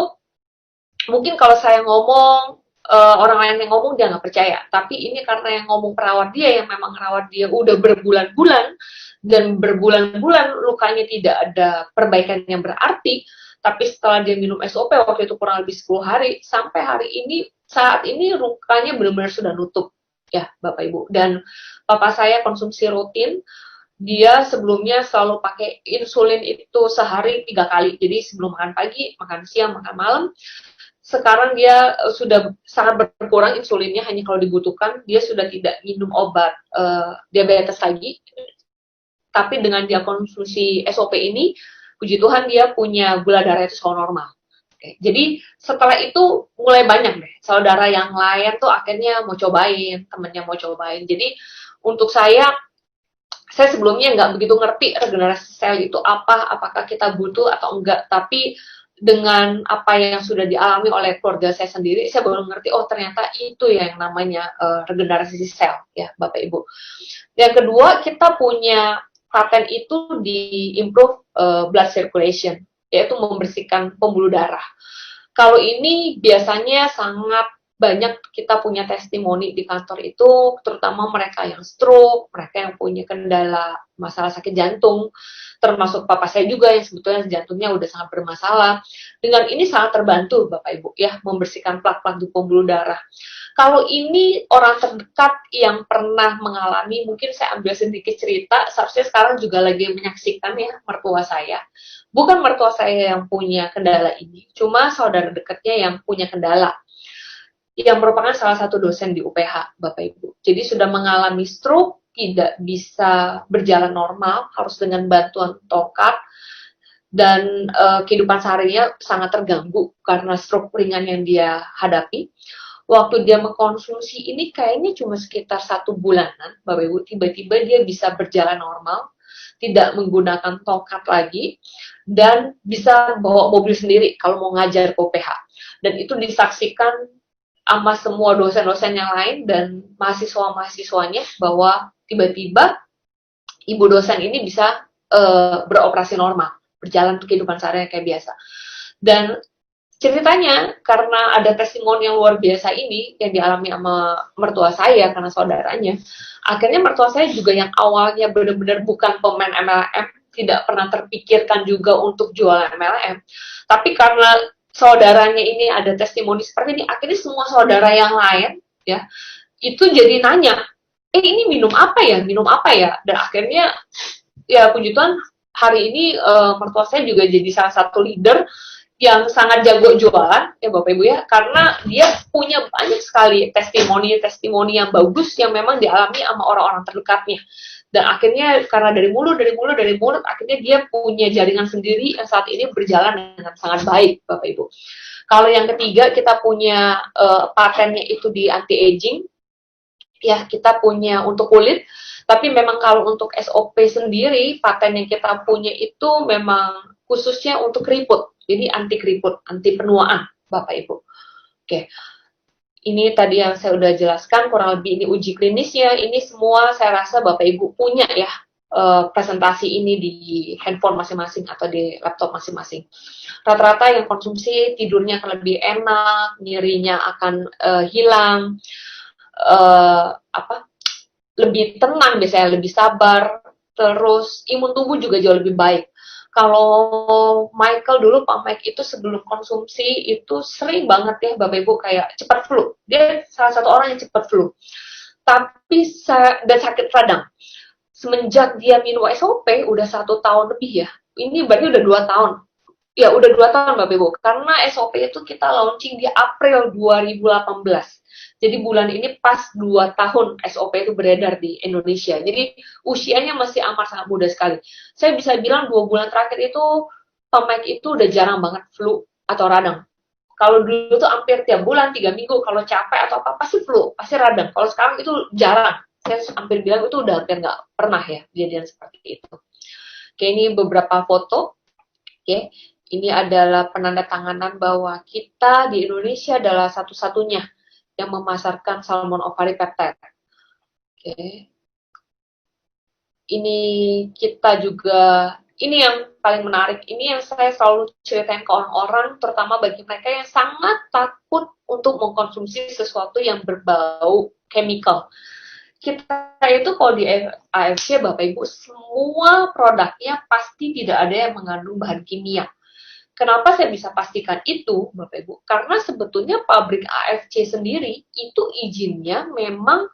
Speaker 2: mungkin kalau saya ngomong, orang lain yang ngomong dia nggak percaya, tapi ini karena yang ngomong perawat dia yang memang rawat dia udah berbulan-bulan dan berbulan-bulan lukanya tidak ada perbaikan yang berarti, tapi setelah dia minum SOP waktu itu kurang lebih 10 hari sampai hari ini, saat ini lukanya benar-benar sudah nutup ya Bapak Ibu. Dan papa saya konsumsi rutin, dia sebelumnya selalu pakai insulin itu sehari 3 kali, jadi sebelum makan pagi, makan siang, makan malam. Sekarang dia sudah sangat berkurang insulinnya, hanya kalau dibutuhkan. Dia sudah tidak minum obat diabetes lagi, tapi dengan dia konsumsi SOP ini, puji Tuhan dia punya gula darah itu selalu normal. Oke. Jadi setelah itu mulai banyak deh saudara yang lain tuh akhirnya mau cobain, temennya mau cobain. Jadi untuk saya sebelumnya nggak begitu ngerti regenerasi sel itu apa, apakah kita butuh atau enggak, tapi dengan apa yang sudah dialami oleh keluarga saya sendiri, saya baru ngerti, oh ternyata itu yang namanya regenerasi sel, ya Bapak Ibu. Yang kedua, kita punya paten itu di improve blood circulation, yaitu membersihkan pembuluh darah. Kalau ini biasanya sangat banyak kita punya testimoni di kantor itu, terutama mereka yang stroke, mereka yang punya kendala masalah sakit jantung, termasuk papa saya juga yang sebetulnya jantungnya udah sangat bermasalah. Dengan ini sangat terbantu Bapak Ibu ya, membersihkan plak-plak di pembuluh darah. Kalau ini orang terdekat yang pernah mengalami, mungkin saya ambil sedikit cerita, seharusnya sekarang juga lagi menyaksikan ya mertua saya. Bukan mertua saya yang punya kendala ini, cuma saudara dekatnya yang punya kendala, yang merupakan salah satu dosen di UPH, Bapak Ibu. Jadi sudah mengalami stroke, tidak bisa berjalan normal, harus dengan bantuan tongkat, dan kehidupan seharinya sangat terganggu karena stroke ringan yang dia hadapi. Waktu dia mengkonsumsi ini kayaknya cuma sekitar 1 bulanan, Bapak Ibu, tiba-tiba dia bisa berjalan normal, tidak menggunakan tongkat lagi, dan bisa bawa mobil sendiri kalau mau ngajar ke UPH. Dan itu disaksikan sama semua dosen-dosen yang lain dan mahasiswa-mahasiswanya bahwa tiba-tiba ibu dosen ini bisa beroperasi normal, berjalan kehidupan sehari kayak biasa. Dan ceritanya karena ada testimoni yang luar biasa ini yang dialami sama mertua saya karena saudaranya, akhirnya mertua saya juga yang awalnya benar-benar bukan pemain MLM, tidak pernah terpikirkan juga untuk jualan MLM, tapi karena saudaranya ini ada testimoni seperti ini, akhirnya semua saudara yang lain ya itu jadi nanya, ini minum apa ya, dan akhirnya ya puji Tuhan hari ini mertua saya juga jadi salah satu leader yang sangat jago jualan ya Bapak Ibu ya, karena dia punya banyak sekali testimoni yang bagus yang memang dialami sama orang-orang terdekatnya. Dan akhirnya karena dari mulut, akhirnya dia punya jaringan sendiri yang saat ini berjalan dengan sangat baik Bapak Ibu. Kalau yang ketiga kita punya patennya itu di anti aging, ya kita punya untuk kulit. Tapi memang kalau untuk SOP sendiri, paten yang kita punya itu memang khususnya untuk keriput. Jadi anti keriput, anti penuaan, Bapak Ibu. Oke, ini tadi yang saya udah jelaskan, kurang lebih ini uji klinisnya. Ini semua saya rasa Bapak Ibu punya ya, presentasi ini di handphone masing-masing atau di laptop masing-masing. Rata-rata yang konsumsi tidurnya akan lebih enak, nyerinya akan hilang, lebih tenang biasanya, lebih sabar, terus imun tubuh juga jauh lebih baik. Kalau Michael dulu, Pak Mike itu sebelum konsumsi itu sering banget ya Bapak Ibu kayak cepat flu. Dia salah satu orang yang cepat flu. Tapi dan sakit radang. Semenjak dia minum SOP udah 1 tahun lebih ya. Ini berarti udah 2 tahun. Ya udah 2 tahun Bapak Ibu. Karena SOP itu kita launching di April 2018. Jadi bulan ini pas 2 tahun SOP itu beredar di Indonesia. Jadi usianya masih amat sangat muda sekali. Saya bisa bilang 2 bulan terakhir itu Pak Mike itu udah jarang banget flu atau radang. Kalau dulu tuh hampir tiap bulan, 3 minggu, kalau capek atau apa pasti flu, pasti radang. Kalau sekarang itu jarang. Saya hampir bilang itu udah hampir nggak pernah ya kejadian seperti itu. Oke, ini beberapa foto. Oke, ini adalah penandatanganan bahwa kita di Indonesia adalah satu-satunya yang memasarkan salmon ovari peptide. Oke. Ini kita juga, ini yang paling menarik, ini yang saya selalu ceritain ke orang-orang, terutama bagi mereka yang sangat takut untuk mengkonsumsi sesuatu yang berbau chemical. Kita itu kalau di AFC, Bapak Ibu, semua produknya pasti tidak ada yang mengandung bahan kimia. Kenapa saya bisa pastikan itu, Bapak Ibu? Karena sebetulnya pabrik AFC sendiri itu izinnya memang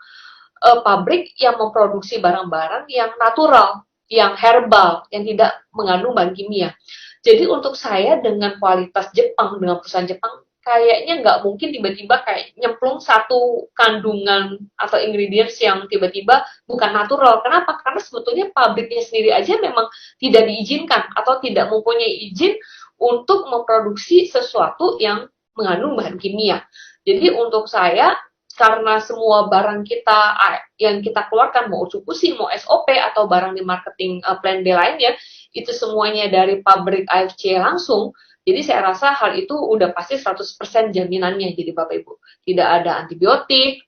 Speaker 2: pabrik yang memproduksi barang-barang yang natural, yang herbal, yang tidak mengandung bahan kimia. Jadi untuk saya dengan kualitas Jepang, dengan perusahaan Jepang, kayaknya nggak mungkin tiba-tiba kayak nyemplung satu kandungan atau ingredients yang tiba-tiba bukan natural. Kenapa? Karena sebetulnya pabriknya sendiri aja memang tidak diizinkan atau tidak mempunyai izin untuk memproduksi sesuatu yang mengandung bahan kimia. Jadi untuk saya, karena semua barang kita yang kita keluarkan, mau Utsukushi, mau SOP, atau barang di marketing plan B lainnya, itu semuanya dari pabrik AFC langsung, jadi saya rasa hal itu udah pasti 100% jaminannya. Jadi Bapak Ibu, tidak ada antibiotik,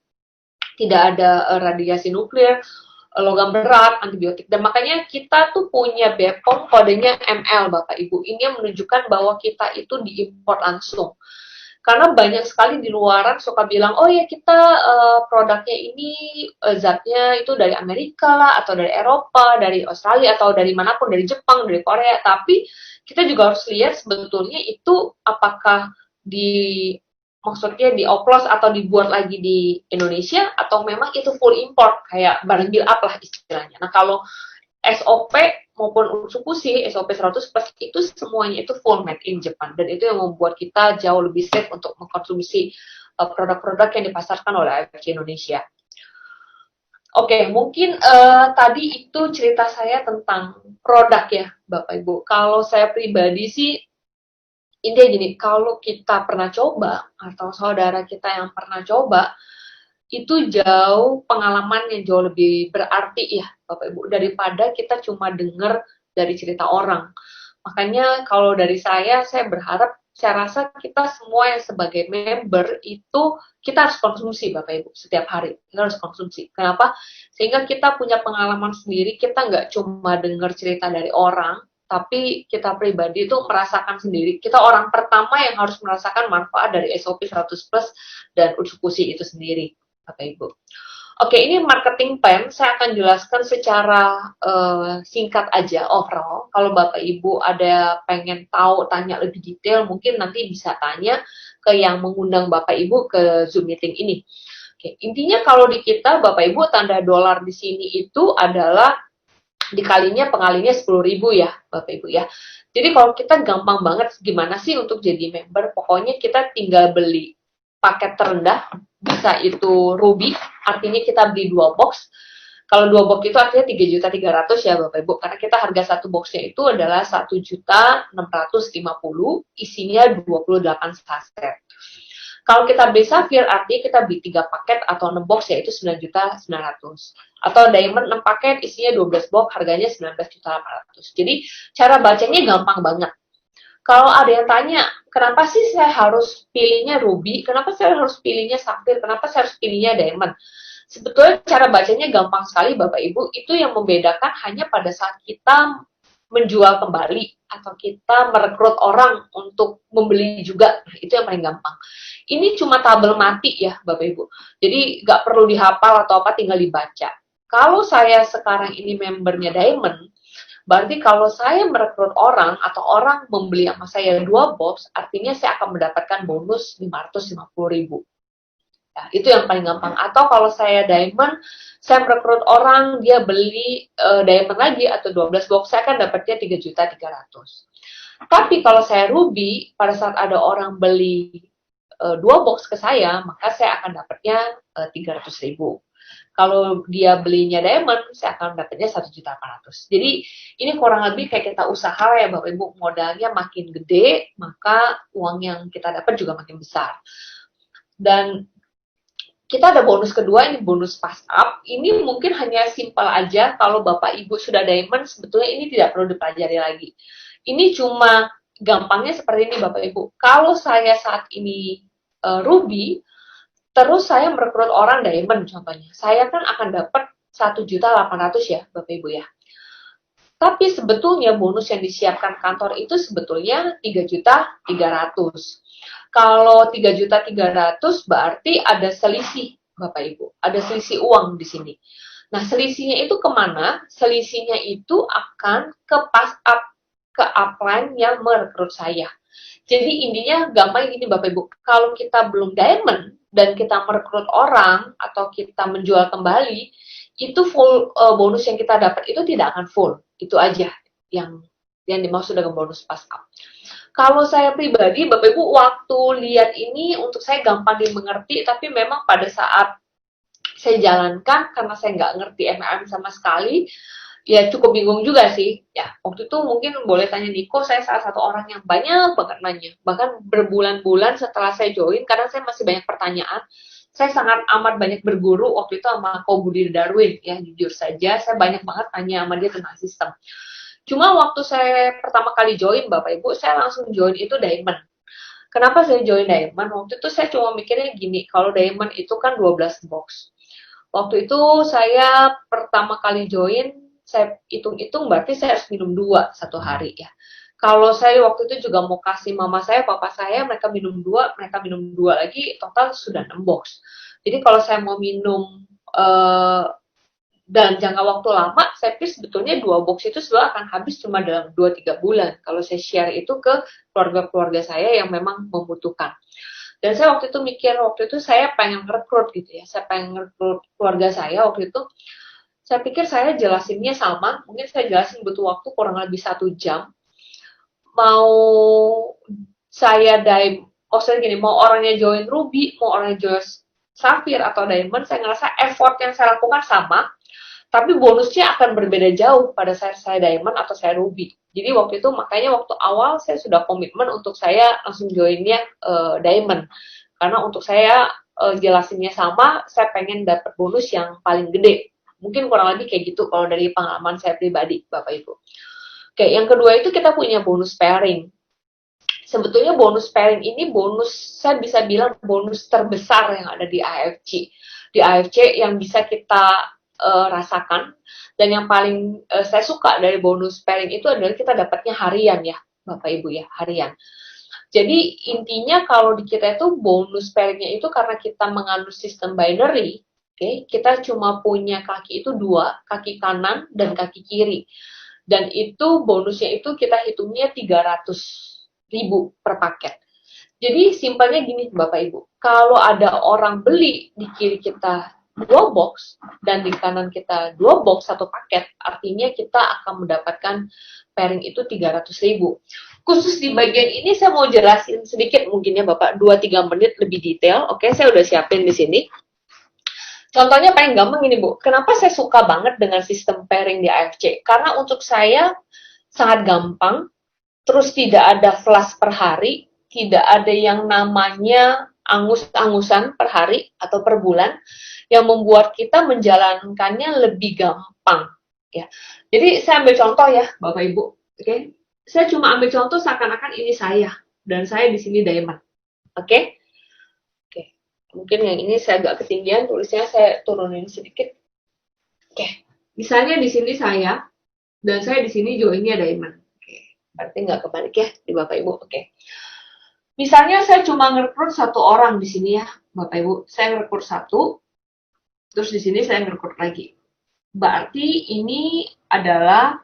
Speaker 2: tidak ada radiasi nuklir, logam berat, antibiotik. Dan makanya kita tuh punya BPOM kodenya ML Bapak Ibu. Ini yang menunjukkan bahwa kita itu diimpor langsung. Karena banyak sekali di luaran suka bilang, oh ya kita produknya ini zatnya itu dari Amerika lah, atau dari Eropa, dari Australia, atau dari manapun, dari Jepang, dari Korea. Tapi kita juga harus lihat sebetulnya itu apakah maksudnya dioplos atau dibuat lagi di Indonesia, atau memang itu full import, kayak barang build up lah istilahnya. Nah kalau SOP maupun Utsukushi, SOP 100+ itu semuanya itu full made in Japan, dan itu yang membuat kita jauh lebih safe untuk mengkonsumsi produk-produk yang dipasarkan oleh AFC Indonesia. Oke, mungkin tadi itu cerita saya tentang produk ya Bapak Ibu. Kalau saya pribadi sih, intinya gini, kalau kita pernah coba, atau saudara kita yang pernah coba, itu jauh pengalaman yang jauh lebih berarti ya Bapak Ibu, daripada kita cuma dengar dari cerita orang. Makanya kalau dari saya berharap, saya rasa kita semua yang sebagai member itu kita harus konsumsi Bapak Ibu setiap hari. Kita harus konsumsi. Kenapa? Sehingga kita punya pengalaman sendiri, kita nggak cuma dengar cerita dari orang, tapi kita pribadi itu merasakan sendiri. Kita orang pertama yang harus merasakan manfaat dari SOP 100+ dan Utsukushi itu sendiri. Bapak Ibu. Oke, ini marketing plan. Saya akan jelaskan secara singkat aja overall. Kalau Bapak Ibu ada pengen tahu, tanya lebih detail, mungkin nanti bisa tanya ke yang mengundang Bapak Ibu ke Zoom meeting ini. Oke, intinya kalau di kita Bapak Ibu, tanda dolar di sini itu adalah dikalinya pengalinya 10.000 ya Bapak Ibu ya. Jadi kalau kita gampang banget gimana sih untuk jadi member, pokoknya kita tinggal beli paket terendah, bisa itu Ruby, artinya kita beli 2 box. Kalau 2 box itu artinya 3.300.000 ya Bapak Ibu, karena kita harga satu boxnya itu adalah 1.650.000, isinya 28 saset. Kalau kita beli Safir, artinya kita beli 3 paket atau 6 box, yaitu 9.900.000. Atau Diamond 6 paket, isinya 12 box, harganya 19.800.000. Jadi, cara bacanya gampang banget. Kalau ada yang tanya, kenapa sih saya harus pilihnya Ruby? Kenapa saya harus pilihnya Safir? Kenapa saya harus pilihnya Diamond? Sebetulnya cara bacanya gampang sekali Bapak Ibu, itu yang membedakan hanya pada saat kita menjual kembali atau kita merekrut orang untuk membeli juga. Nah, itu yang paling gampang. Ini cuma tabel mati ya Bapak Ibu. Jadi nggak perlu dihafal atau apa, tinggal dibaca. Kalau saya sekarang ini membernya Diamond, berarti kalau saya merekrut orang atau orang membeli sama saya 2 box, artinya saya akan mendapatkan bonus 550.000. Ya, itu yang paling gampang. Atau kalau saya Diamond, saya merekrut orang, dia beli Diamond lagi atau 12 box, saya akan dapatnya 3.300.000. Tapi kalau saya Ruby, pada saat ada orang beli 2 box ke saya, maka saya akan dapatnya 300.000. Kalau dia belinya Diamond, saya akan dapatnya 1.800.000. Jadi ini kurang lebih kayak kita usaha ya Bapak Ibu, modalnya makin gede, maka uang yang kita dapat juga makin besar. Dan kita ada bonus kedua, ini bonus pass up. Ini mungkin hanya simpel aja, kalau Bapak Ibu sudah Diamond, sebetulnya ini tidak perlu dipelajari lagi. Ini cuma gampangnya seperti ini Bapak Ibu. Kalau saya saat ini Ruby, terus saya merekrut orang Diamond contohnya, saya kan akan dapat 1.800.000 ya Bapak Ibu ya. Tapi sebetulnya bonus yang disiapkan kantor itu sebetulnya 3.300.000. Kalau 3.300.000 berarti ada selisih Bapak Ibu, ada selisih uang di sini. Nah, selisihnya itu kemana? Selisihnya itu akan ke pass up, ke upline yang merekrut saya. Jadi intinya gampang gini Bapak Ibu, kalau kita belum Diamond dan kita merekrut orang atau kita menjual kembali, itu full bonus yang kita dapat itu tidak akan full. Itu aja yang dimaksud dengan bonus pass up. Kalau saya pribadi, Bapak Ibu, waktu lihat ini untuk saya gampang dimengerti, tapi memang pada saat saya jalankan, karena saya nggak ngerti MLM sama sekali, ya cukup bingung juga sih. Ya, waktu itu mungkin boleh tanya Niko, saya salah satu orang yang banyak banget nanya. Bahkan berbulan-bulan setelah saya join, karena saya masih banyak pertanyaan, saya sangat amat banyak berguru waktu itu sama Ko Budi Darwin, ya jujur saja, saya banyak banget tanya sama dia tentang sistem. Cuma waktu saya pertama kali join Bapak Ibu, saya langsung join itu Diamond. Kenapa saya join Diamond? Waktu itu saya cuma mikirnya gini, kalau Diamond itu kan 12 box. Waktu itu saya pertama kali join, saya hitung-hitung berarti saya harus minum 2 satu hari ya. Kalau saya waktu itu juga mau kasih mama saya, papa saya, mereka minum 2, mereka minum 2 lagi, total sudah 6 box. Jadi kalau saya mau minum dan jangka waktu lama, saya pikir sebetulnya 2 box itu sudah akan habis cuma dalam 2-3 bulan. Kalau saya share itu ke keluarga-keluarga saya yang memang membutuhkan. Dan saya waktu itu mikir, waktu itu saya pengen rekrut gitu ya. Saya pengen rekrut keluarga saya waktu itu. Saya pikir saya jelasinnya sama, mungkin saya jelasin butuh waktu kurang lebih 1 jam. Mau saya maksudnya gini, mau orangnya join Ruby, mau orangnya join Safir atau Diamond, saya ngerasa effort yang saya lakukan sama, tapi bonusnya akan berbeda jauh pada saat saya Diamond atau saya Ruby. Jadi waktu itu makanya waktu awal saya sudah komitmen untuk saya langsung joinnya Diamond. Karena untuk saya jelasinnya sama, saya pengen dapat bonus yang paling gede. Mungkin kurang lebih kayak gitu kalau dari pengalaman saya pribadi, Bapak Ibu. Oke, yang kedua itu kita punya bonus pairing. Sebetulnya bonus pairing ini saya bisa bilang bonus terbesar yang ada di AFC. Di AFC yang bisa kita rasakan, dan yang paling saya suka dari bonus pairing itu adalah kita dapatnya harian ya Bapak Ibu ya, harian. Jadi intinya kalau di kita itu bonus pairingnya itu karena kita menganut sistem binary, kita cuma punya kaki itu 2, kaki kanan dan kaki kiri, dan itu bonusnya itu kita hitungnya 300.000 per paket. Jadi simpelnya gini Bapak Ibu, kalau ada orang beli di kiri kita dua box dan di kanan kita dua box satu paket, artinya kita akan mendapatkan pairing itu 300.000. Khusus di bagian ini saya mau jelasin sedikit mungkin ya Bapak, 2-3 menit lebih detail. Oke, saya udah siapin di sini. Contohnya paling gampang ini Bu, kenapa saya suka banget dengan sistem pairing di AFC? Karena untuk saya sangat gampang, terus tidak ada flash per hari, tidak ada yang namanya angus-angusan per hari atau per bulan, yang membuat kita menjalankannya lebih gampang. Ya, jadi saya ambil contoh ya Bapak Ibu, oke? Saya cuma ambil contoh seakan-akan ini saya dan saya di sini diamond, oke? Mungkin yang ini saya agak ketinggian, tulisnya saya turunin sedikit. Oke, misalnya di sini saya, dan saya di sini joinnya diamond. Oke, berarti nggak kebalik ya di Bapak Ibu. Oke, misalnya saya cuma ngerekrut satu orang di sini ya, Bapak Ibu. Saya ngerekrut satu, terus di sini saya ngerekrut lagi. Berarti ini adalah,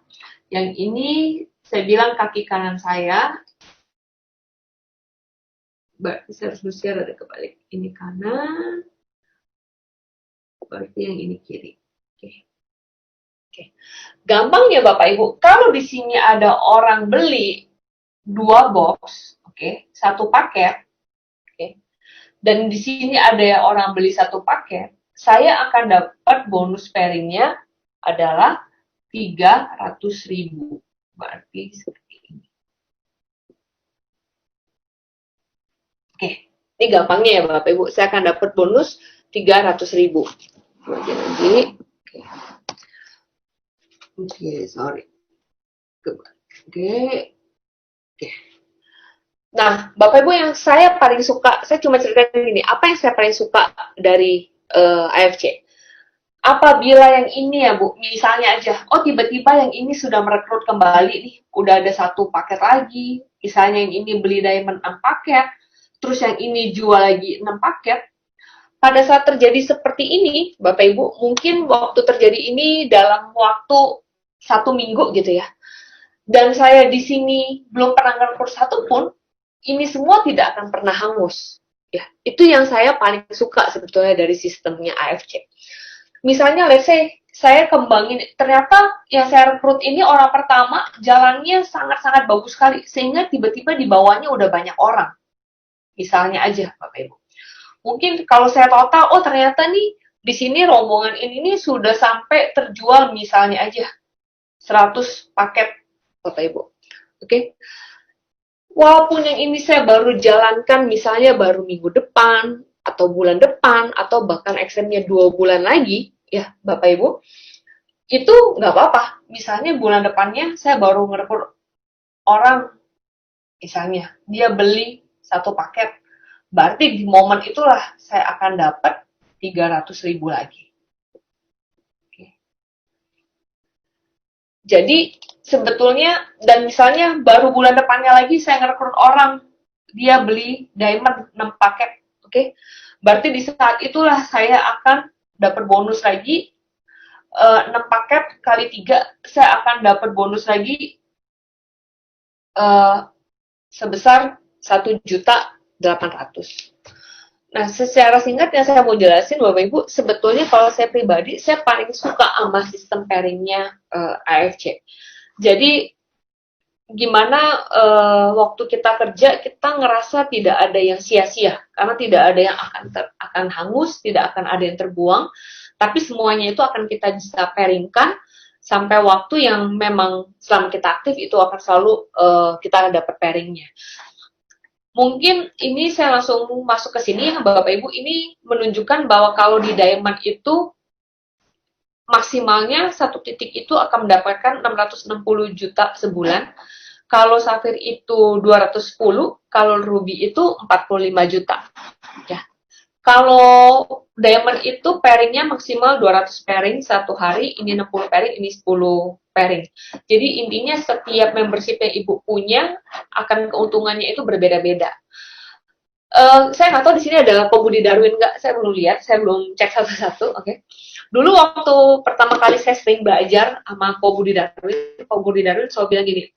Speaker 2: yang ini saya bilang kaki kanan saya, berarti saya harus share ada kebalik. Ini kanan, berarti yang ini kiri. Oke. Gampang ya Bapak Ibu. Kalau di sini ada orang beli 2 box, oke, 1 paket, oke. Dan di sini ada orang beli 1 paket, saya akan dapat bonus pairingnya adalah 300.000. Berarti seperti ini. Oke, ini gampangnya ya Bapak Ibu. Saya akan dapat bonus 300.000. Lagi. Oke, sorry. Oke. Nah, Bapak Ibu yang saya paling suka, saya cuma ceritain gini, apa yang saya paling suka dari AFC? Apabila yang ini ya Bu, misalnya aja, oh tiba-tiba yang ini sudah merekrut kembali nih, udah ada 1 paket lagi, misalnya yang ini beli diamond 6 paket, terus yang ini jual lagi 6 paket, pada saat terjadi seperti ini, Bapak Ibu, mungkin waktu terjadi ini dalam waktu 1 minggu gitu ya, dan saya di sini belum pernah ngerekrut satu pun, ini semua tidak akan pernah hangus. Ya, itu yang saya paling suka sebetulnya dari sistemnya AFC. Misalnya, let's say, saya kembangin, ternyata yang saya rekrut ini orang pertama, jalannya sangat-sangat bagus sekali, sehingga tiba-tiba di bawahnya udah banyak orang. Misalnya aja, Bapak Ibu. Mungkin kalau saya total, oh ternyata nih, di sini rombongan ini sudah sampai terjual misalnya aja 100 paket, Bapak Ibu. Oke. Walaupun yang ini saya baru jalankan misalnya baru minggu depan, atau bulan depan, atau bahkan ekstremnya 2 bulan lagi, ya Bapak Ibu, itu nggak apa-apa. Misalnya bulan depannya saya baru ngerekrut orang, misalnya dia beli 1 paket, berarti di momen itulah saya akan dapat 300.000 lagi. Oke. Jadi sebetulnya, dan misalnya baru bulan depannya lagi saya ngerekrut orang, dia beli diamond 6 paket, oke? Berarti di saat itulah saya akan dapat bonus lagi 6 paket kali 3, saya akan dapat bonus lagi sebesar 1.800.000. Nah, secara singkat yang saya mau jelasin Bapak Ibu, sebetulnya kalau saya pribadi, saya paling suka sama sistem pairingnya AFC. Jadi, gimana waktu kita kerja, kita ngerasa tidak ada yang sia-sia, karena tidak ada yang akan hangus, tidak akan ada yang terbuang, tapi semuanya itu akan kita bisa pairingkan sampai waktu yang memang selama kita aktif itu akan selalu kita dapat pairingnya. Mungkin ini saya langsung masuk ke sini ya Bapak Ibu, ini menunjukkan bahwa kalau di diamond itu maksimalnya 1 titik itu akan mendapatkan 660 juta sebulan. Kalau safir itu 210, kalau ruby itu 45 juta. Ya. Kalau diamond itu pairingnya maksimal 200 pairing satu hari, ini 60 pairing, ini 10 pairing. Jadi intinya setiap membership yang Ibu punya akan keuntungannya itu berbeda-beda. Saya nggak tahu di sini adalah Ko Budi Darwin nggak, saya belum lihat, saya belum cek satu-satu, oke. Dulu waktu pertama kali saya sering belajar sama Ko Budi Darwin selalu bilang gini,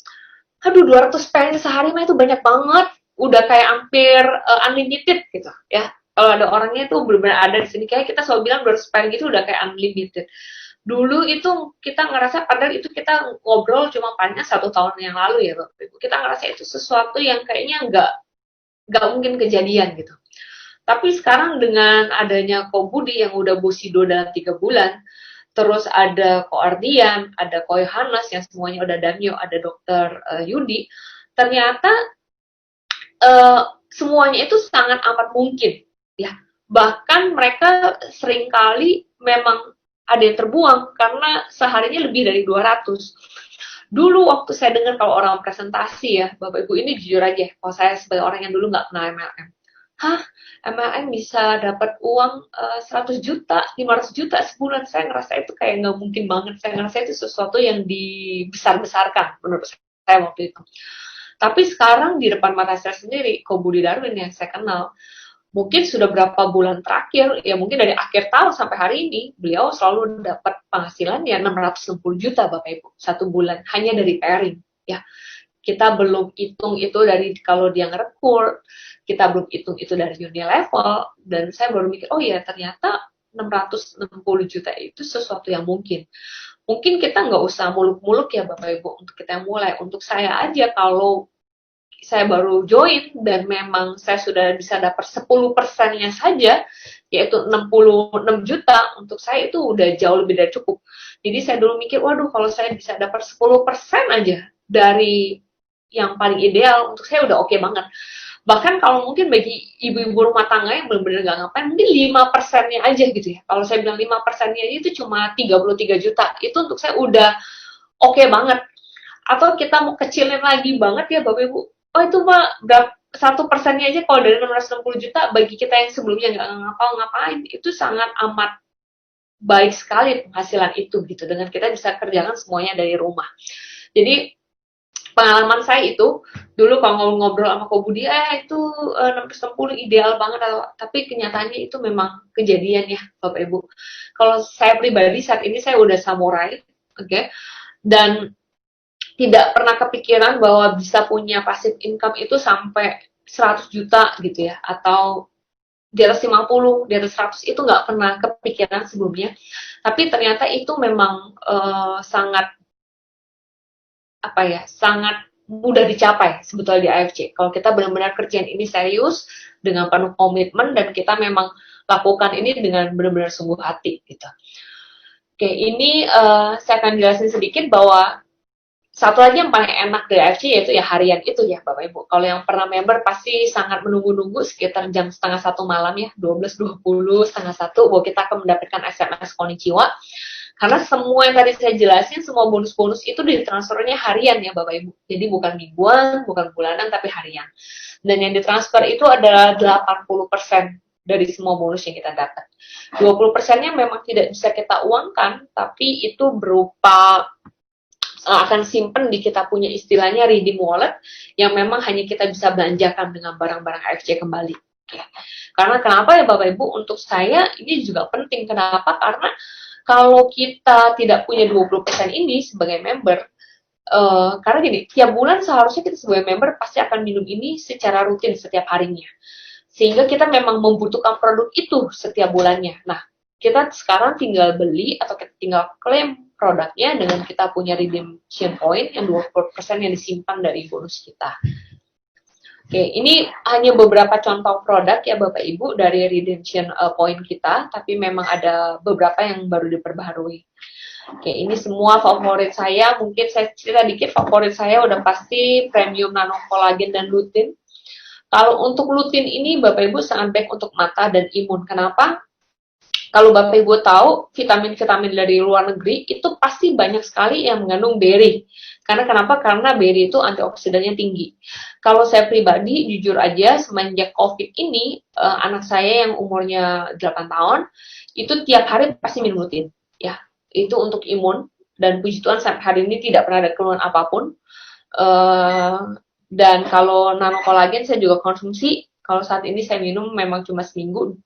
Speaker 2: aduh 200 pairing sehari mah itu banyak banget, udah kayak hampir unlimited gitu ya. Kalau ada orangnya tuh benar-benar ada di sini. Kayak kita selalu bilang spare gitu udah kayak unlimited. Dulu itu kita ngerasa, padahal itu kita ngobrol cuma panjang 1 tahun yang lalu ya Bapak Ibu. Kita ngerasa itu sesuatu yang kayaknya nggak mungkin kejadian gitu. Tapi sekarang dengan adanya Ko Budi yang udah Bushido dalam 3 bulan, terus ada Ko Ardian, ada Ko Yohanes yang semuanya udah Damyo, ada Dokter Yudi, ternyata semuanya itu sangat amat mungkin ya. Bahkan mereka seringkali memang ada yang terbuang karena seharinya lebih dari 200. Dulu waktu saya dengar kalau orang presentasi ya, Bapak Ibu ini jujur aja, kalau saya sebagai orang yang dulu nggak kenal MLM, hah, MLM bisa dapat uang 100 juta, 500 juta sebulan, saya ngerasa itu kayak nggak mungkin banget, saya ngerasa itu sesuatu yang dibesar-besarkan menurut saya waktu itu. Tapi sekarang di depan mata saya sendiri, Ko Budi Darwin yang saya kenal, mungkin sudah berapa bulan terakhir, ya mungkin dari akhir tahun sampai hari ini, beliau selalu dapat penghasilan ya 660 juta Bapak Ibu, 1 bulan, hanya dari pairing. Ya, kita belum hitung itu dari kalau dia ngerekrut, kita belum hitung itu dari Unilevel, dan saya baru mikir, oh ya ternyata 660 juta itu sesuatu yang mungkin. Mungkin kita nggak usah muluk-muluk ya Bapak Ibu untuk kita mulai. Untuk saya aja kalau saya baru join dan memang saya sudah bisa dapat 10%-nya saja, yaitu 66 juta, untuk saya itu udah jauh lebih dari cukup. Jadi saya dulu mikir, waduh kalau saya bisa dapat 10% aja dari yang paling ideal, untuk saya udah oke banget. Bahkan kalau mungkin bagi ibu-ibu rumah tangga yang benar-benar nggak ngapain, mungkin 5%-nya aja gitu ya. Kalau saya bilang 5%-nya itu cuma 33 juta, itu untuk saya udah oke banget. Atau kita mau kecilin lagi banget ya Bapak Ibu, oh itu mah 1%-nya aja kalau dari 660 juta, bagi kita yang sebelumnya nggak ngapa-ngapain, itu sangat amat baik sekali penghasilan itu gitu, dengan kita bisa kerjakan semuanya dari rumah. Jadi pengalaman saya itu dulu kalau ngobrol sama Ko Budi, itu 660 ideal banget, tapi kenyataannya itu memang kejadian ya Bapak Ibu. Kalau saya pribadi saat ini saya udah samurai, oke, dan tidak pernah kepikiran bahwa bisa punya passive income itu sampai 100 juta gitu ya, atau di atas 50, di atas 100, itu nggak pernah kepikiran sebelumnya. Tapi ternyata itu memang sangat sangat mudah dicapai sebetulnya di AFC. Kalau kita benar-benar kerjaan ini serius, dengan penuh komitmen, dan kita memang lakukan ini dengan benar-benar sungguh hati gitu. Oke, ini saya akan jelasin sedikit bahwa satu lagi yang paling enak dari AFC yaitu ya harian itu ya Bapak Ibu. Kalau yang pernah member pasti sangat menunggu-nunggu sekitar jam 12:30 malam ya, 12.20, 12:30, bahwa kita akan mendapatkan SMS Konnichiwa. Karena semua yang tadi saya jelasin, semua bonus-bonus itu ditransfernya harian ya Bapak Ibu. Jadi bukan mingguan, bukan bulanan, tapi harian. Dan yang ditransfer itu adalah 80% dari semua bonus yang kita dapat. 20%-nya memang tidak bisa kita uangkan, tapi itu berupa akan simpen di kita punya istilahnya redeem wallet, yang memang hanya kita bisa belanjakan dengan barang-barang AFC kembali. Karena kenapa ya Bapak Ibu, untuk saya ini juga penting. Kenapa? Karena kalau kita tidak punya 20% ini sebagai member, karena gini, tiap bulan seharusnya kita sebagai member pasti akan minum ini secara rutin setiap harinya. Sehingga kita memang membutuhkan produk itu setiap bulannya. Nah, kita sekarang tinggal beli atau kita tinggal klaim produknya dengan kita punya redemption point yang 20% yang disimpan dari bonus kita. Oke, ini hanya beberapa contoh produk ya Bapak Ibu dari redemption point kita, tapi memang ada beberapa yang baru diperbaharui. Oke, ini semua favorit saya. Mungkin saya cerita dikit, favorit saya udah pasti premium nano collagen dan lutein. Kalau untuk lutein ini Bapak Ibu sangat baik untuk mata dan imun. Kenapa? Kalau Bapak Ibu tahu, vitamin-vitamin dari luar negeri itu pasti banyak sekali yang mengandung berry. Karena kenapa? Karena berry itu antioksidannya tinggi. Kalau saya pribadi, jujur aja, semenjak COVID ini, anak saya yang umurnya 8 tahun, itu tiap hari pasti minum lutein. Ya, itu untuk imun. Dan puji Tuhan sampai hari ini tidak pernah ada keluhan apapun. Dan kalau nano kolagen saya juga konsumsi. Kalau saat ini saya minum memang cuma seminggu,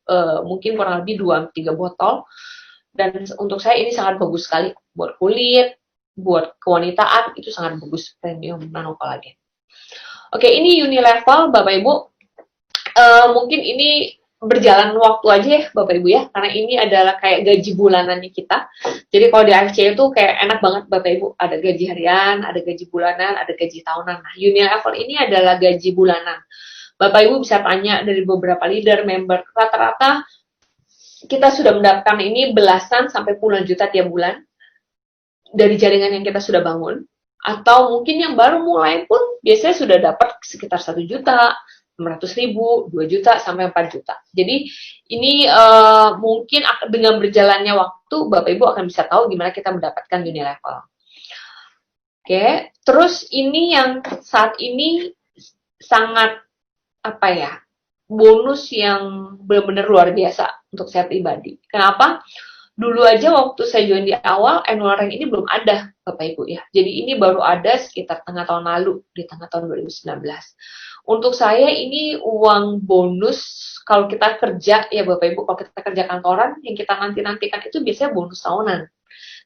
Speaker 2: mungkin kurang lebih 2-3 botol. Dan untuk saya ini sangat bagus sekali. Buat kulit, buat kewanitaan, itu sangat bagus premium nano kolagen. Oke, ini Unilevel Bapak Ibu. Mungkin ini berjalan waktu aja ya Bapak Ibu ya, karena ini adalah kayak gaji bulanannya kita. Jadi kalau di AFC itu kayak enak banget Bapak Ibu, ada gaji harian, ada gaji bulanan, ada gaji tahunan. Nah, Unilevel ini adalah gaji bulanan. Bapak Ibu bisa tanya dari beberapa leader, member, rata-rata kita sudah mendapatkan ini belasan sampai puluhan juta tiap bulan dari jaringan yang kita sudah bangun. Atau mungkin yang baru mulai pun biasanya sudah dapat sekitar 1 juta, 600.000, 2 juta, sampai 4 juta. Jadi ini mungkin dengan berjalannya waktu, Bapak Ibu akan bisa tahu gimana kita mendapatkan Unilevel. Oke, terus ini yang saat ini sangat, apa ya, bonus yang benar-benar luar biasa untuk saya pribadi. Kenapa? Dulu aja waktu saya join di awal, annual rank ini belum ada, Bapak Ibu ya. Jadi ini baru ada sekitar tengah tahun lalu, di tengah tahun 2019. Untuk saya ini uang bonus, kalau kita kerja, ya Bapak Ibu, kalau kita kerja kantoran, yang kita nanti-nantikan itu biasanya bonus tahunan.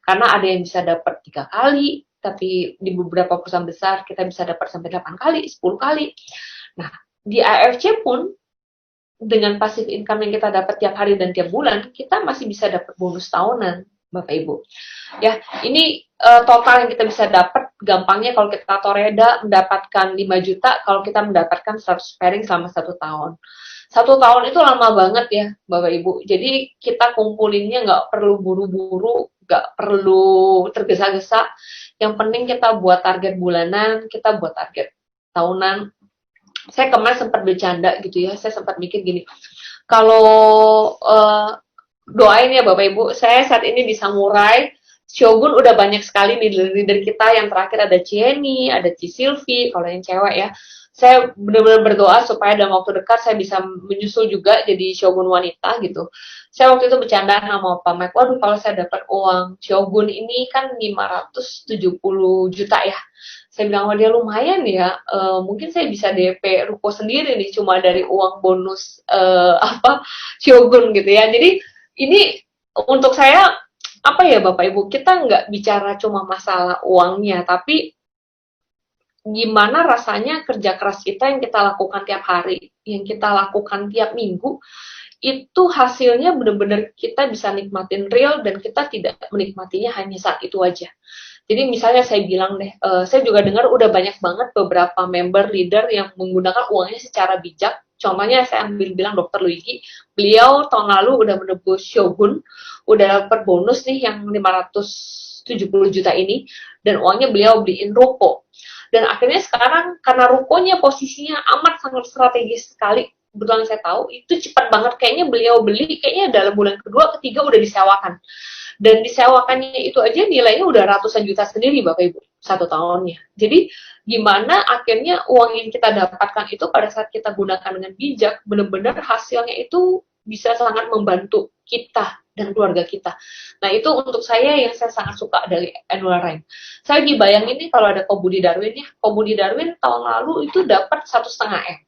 Speaker 2: Karena ada yang bisa dapat 3 kali, tapi di beberapa perusahaan besar kita bisa dapat sampai 8 kali, 10 kali. Nah, di AFC pun, dengan passive income yang kita dapat tiap hari dan tiap bulan, kita masih bisa dapat bonus tahunan, Bapak Ibu. Ya, ini total yang kita bisa dapat, gampangnya kalau kita toreda mendapatkan 5 juta, kalau kita mendapatkan 100 pairing selama 1 tahun. 1 tahun itu lama banget ya, Bapak Ibu. Jadi kita kumpulinnya nggak perlu buru-buru, nggak perlu tergesa-gesa. Yang penting kita buat target bulanan, kita buat target tahunan. Saya kemarin sempat bercanda gitu ya, saya sempat mikir gini, kalau doain ya Bapak Ibu, saya saat ini di Samurai, Shogun udah banyak sekali leader-leader kita, yang terakhir ada Cieni, ada Ci Silvi, kalau yang cewek ya, saya benar-benar berdoa supaya dalam waktu dekat saya bisa menyusul juga jadi Shogun wanita gitu. Saya waktu itu bercanda sama Pak Mike, waduh kalau saya dapat uang Shogun ini kan 570 juta ya. Saya bilang, wah dia lumayan ya, mungkin saya bisa DP ruko sendiri nih, cuma dari uang bonus Shogun gitu ya. Jadi ini untuk saya, apa ya Bapak Ibu, kita nggak bicara cuma masalah uangnya, tapi gimana rasanya kerja keras kita yang kita lakukan tiap hari, yang kita lakukan tiap minggu, itu hasilnya benar-benar kita bisa nikmatin real, dan kita tidak menikmatinya hanya saat itu aja. Jadi misalnya saya bilang deh, saya juga dengar udah banyak banget beberapa member leader yang menggunakan uangnya secara bijak. Contohnya saya ambil bilang Dr. Luigi, beliau tahun lalu udah menebus Shogun, udah dapat bonus nih yang 570 juta ini, dan uangnya beliau beliin ruko. Dan akhirnya sekarang karena rukonya posisinya amat sangat strategis sekali, kebetulan saya tahu, itu cepat banget, kayaknya beliau beli, kayaknya dalam bulan kedua, ketiga udah disewakan. Dan disewakannya itu aja nilainya udah ratusan juta sendiri Bapak Ibu, 1 tahunnya. Jadi gimana akhirnya uang yang kita dapatkan itu pada saat kita gunakan dengan bijak, benar-benar hasilnya itu bisa sangat membantu kita dan keluarga kita. Nah itu untuk saya yang saya sangat suka dari annual rank. Saya lagi bayangin nih kalau ada Kobudi Darwin ya, Kobudi Darwin tahun lalu itu dapat 1,5 M.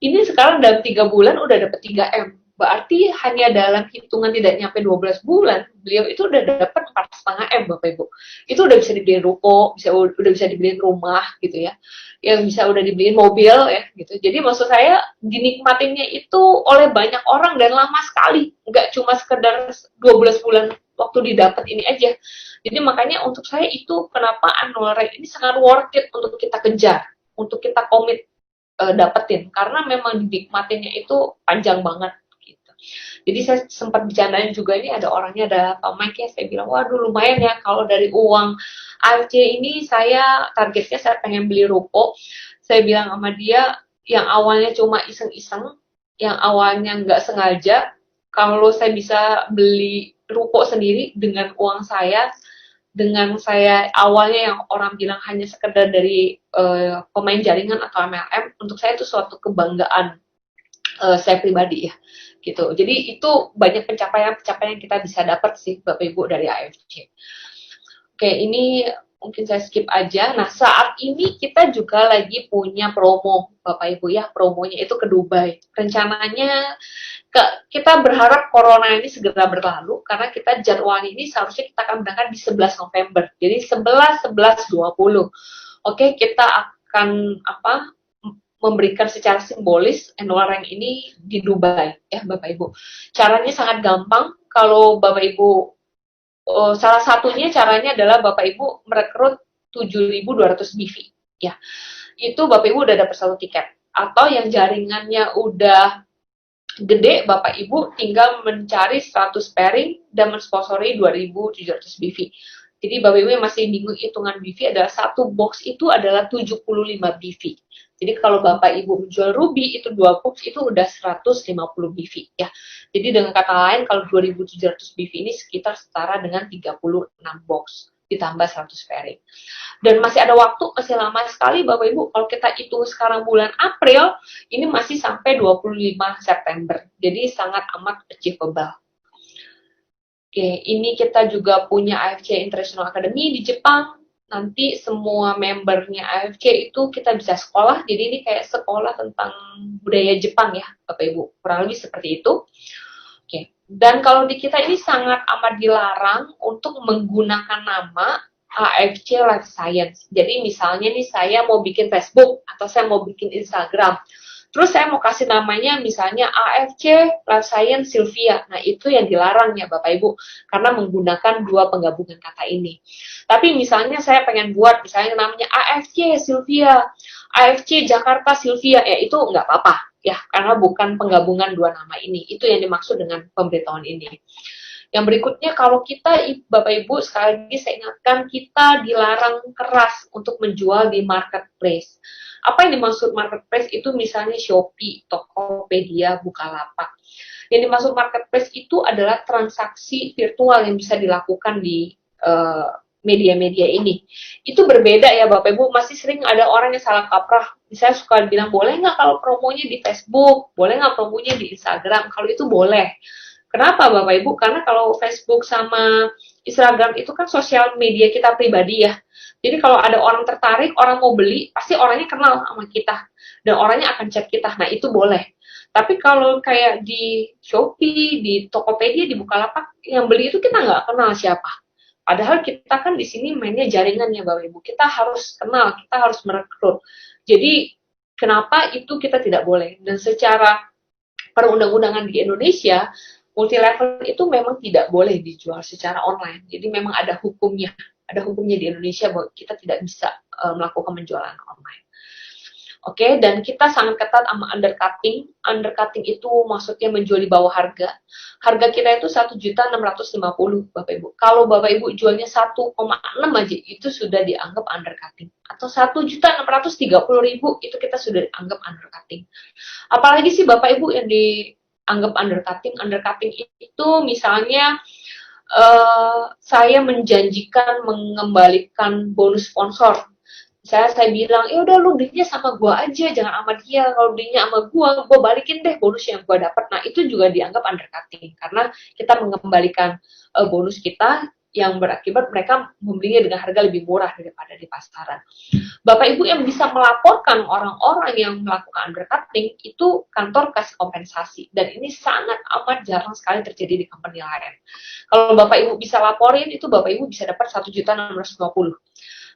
Speaker 2: Ini sekarang dalam 3 bulan udah dapat 3 M. Berarti hanya dalam hitungan tidak nyampe 12 bulan, beliau itu udah dapat 4,5 M, Bapak Ibu. Itu udah bisa dibeliin ruko, udah bisa dibeliin rumah, gitu ya. Yang bisa udah dibeliin mobil, ya, gitu. Jadi maksud saya, dinikmatinya itu oleh banyak orang dan lama sekali. Nggak cuma sekedar 12 bulan waktu didapat ini aja. Jadi makanya untuk saya itu kenapa annual rank ini sangat worth it untuk kita kejar, untuk kita komit dapetin. Karena memang dinikmatinya itu panjang banget. Jadi saya sempat bercandain juga, ini ada orangnya, ada Pak Mike ya, saya bilang, waduh lumayan ya, kalau dari uang AFC ini saya targetnya saya pengen beli ruko. Saya bilang sama dia, yang awalnya cuma iseng-iseng, yang awalnya nggak sengaja, kalau saya bisa beli ruko sendiri dengan uang saya, dengan saya awalnya yang orang bilang hanya sekedar dari pemain jaringan atau MLM, untuk saya itu suatu kebanggaan saya pribadi ya. Gitu. Jadi itu banyak pencapaian-pencapaian yang kita bisa dapat sih Bapak Ibu dari AFC. Oke, ini mungkin saya skip aja. Nah, saat ini kita juga lagi punya promo Bapak Ibu ya, promonya itu ke Dubai. Rencananya kita berharap corona ini segera berlalu, karena kita jadwalnya ini seharusnya kita akan berangkat di 11 November. Jadi 11, 11, 20. Oke, kita akan memberikan secara simbolis annual rank ini di Dubai ya Bapak Ibu. Caranya sangat gampang. Kalau Bapak Ibu salah satunya caranya adalah Bapak Ibu merekrut 7.200 BV ya. Itu Bapak Ibu udah dapat satu tiket. Atau yang jaringannya udah gede, Bapak Ibu tinggal mencari 100 pairing dan mensponsori 2.700 BV. Jadi Bapak Ibu yang masih bingung hitungan BV adalah satu box itu adalah 75 BV. Jadi kalau Bapak Ibu menjual Ruby itu 2 box itu udah 150 BV ya. Jadi dengan kata lain kalau 2.700 BV ini sekitar setara dengan 36 box ditambah 100 pairing. Dan masih ada waktu, masih lama sekali Bapak Ibu. Kalau kita hitung sekarang bulan April, ini masih sampai 25 September. Jadi sangat amat achievable. Oke, ini kita juga punya AFC International Academy di Jepang. Nanti semua membernya AFC itu kita bisa sekolah. Jadi ini kayak sekolah tentang budaya Jepang ya, Bapak Ibu. Kurang lebih seperti itu. Oke. Dan kalau di kita ini sangat amat dilarang untuk menggunakan nama AFC Life Science. Jadi misalnya nih saya mau bikin Facebook atau saya mau bikin Instagram. Terus saya mau kasih namanya misalnya AFC Life Science Sylvia. Nah, itu yang dilarang ya Bapak Ibu. Karena menggunakan dua penggabungan kata ini. Tapi misalnya saya pengen buat misalnya namanya AFC Sylvia, AFC Jakarta Sylvia. Ya itu nggak apa-apa ya. Karena bukan penggabungan dua nama ini. Itu yang dimaksud dengan pemberitahuan ini. Yang berikutnya, kalau kita, Bapak Ibu, sekali lagi saya ingatkan, kita dilarang keras untuk menjual di marketplace. Apa yang dimaksud marketplace itu misalnya Shopee, Tokopedia, Bukalapak. Yang dimaksud marketplace itu adalah transaksi virtual yang bisa dilakukan di media-media ini. Itu berbeda ya Bapak Ibu, masih sering ada orang yang salah kaprah. Misalnya suka bilang, boleh nggak kalau promonya di Facebook, boleh nggak promonya di Instagram, kalau itu boleh. Kenapa Bapak Ibu? Karena kalau Facebook sama Instagram itu kan sosial media kita pribadi ya. Jadi kalau ada orang tertarik, orang mau beli, pasti orangnya kenal sama kita. Dan orangnya akan chat kita. Nah itu boleh. Tapi kalau kayak di Shopee, di Tokopedia, di Bukalapak, yang beli itu kita nggak kenal siapa. Padahal kita kan di sini mainnya jaringannya Bapak Ibu. Kita harus kenal, kita harus merekrut. Jadi kenapa itu kita tidak boleh? Dan secara perundang-undangan di Indonesia, multi level itu memang tidak boleh dijual secara online. Jadi memang ada hukumnya di Indonesia bahwa kita tidak bisa melakukan penjualan online. Oke, dan kita sangat ketat sama undercutting. Undercutting itu maksudnya menjual di bawah harga. Harga kita itu 1.650.000 Bapak Ibu. Kalau Bapak Ibu jualnya 1,6 aja itu sudah dianggap undercutting. Atau 1.630.000 itu kita sudah dianggap undercutting. Apalagi sih Bapak Ibu yang dianggap undercutting? Undercutting itu misalnya saya menjanjikan mengembalikan bonus sponsor. Saya bilang, ya udah lu belinya sama gua aja, jangan sama dia. Kalau belinya sama gua balikin deh bonus yang gua dapat. Nah itu juga dianggap undercutting karena kita mengembalikan bonus kita yang berakibat mereka membelinya dengan harga lebih murah daripada di pasaran. Bapak Ibu yang bisa melaporkan orang-orang yang melakukan undercutting itu kantor kasih kompensasi, dan ini sangat amat jarang sekali terjadi di company lain. Kalau Bapak Ibu bisa laporin itu Bapak Ibu bisa dapat 1.650.000.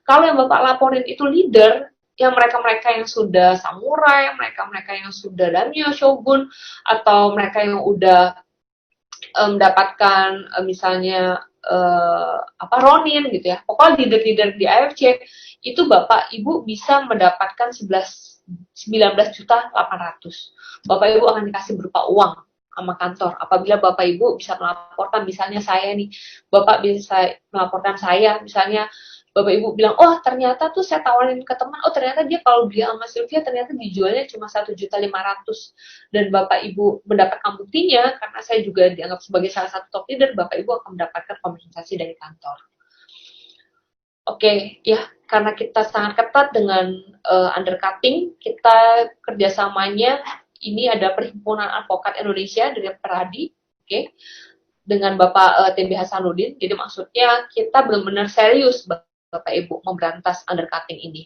Speaker 2: Kalau yang Bapak laporin itu leader, yang mereka-mereka yang sudah samurai, mereka-mereka yang sudah daimyo, shogun, atau mereka yang udah mendapatkan misalnya Ronin gitu ya. Pokoknya leader-leader di AFC itu Bapak Ibu bisa mendapatkan 19.800.000. Bapak Ibu akan dikasih berupa uang sama kantor. Apabila Bapak Ibu bisa melaporkan, misalnya saya nih, Bapak bisa melaporkan saya, misalnya Bapak Ibu bilang, oh ternyata tuh saya tawarin ke teman, oh ternyata dia kalau beli sama Sylvia ternyata dijualnya cuma 1.500.000, dan Bapak Ibu mendapatkan buktinya karena saya juga dianggap sebagai salah satu top leader, Bapak Ibu akan mendapatkan kompensasi dari kantor. Oke, ya karena kita sangat ketat dengan undercutting, kita kerjasamanya ini ada Perhimpunan Advokat Indonesia dari Peradi, oke, dengan Bapak TB Hasanuddin. Jadi maksudnya kita benar-benar serius Bapak Ibu memberantas undercutting ini.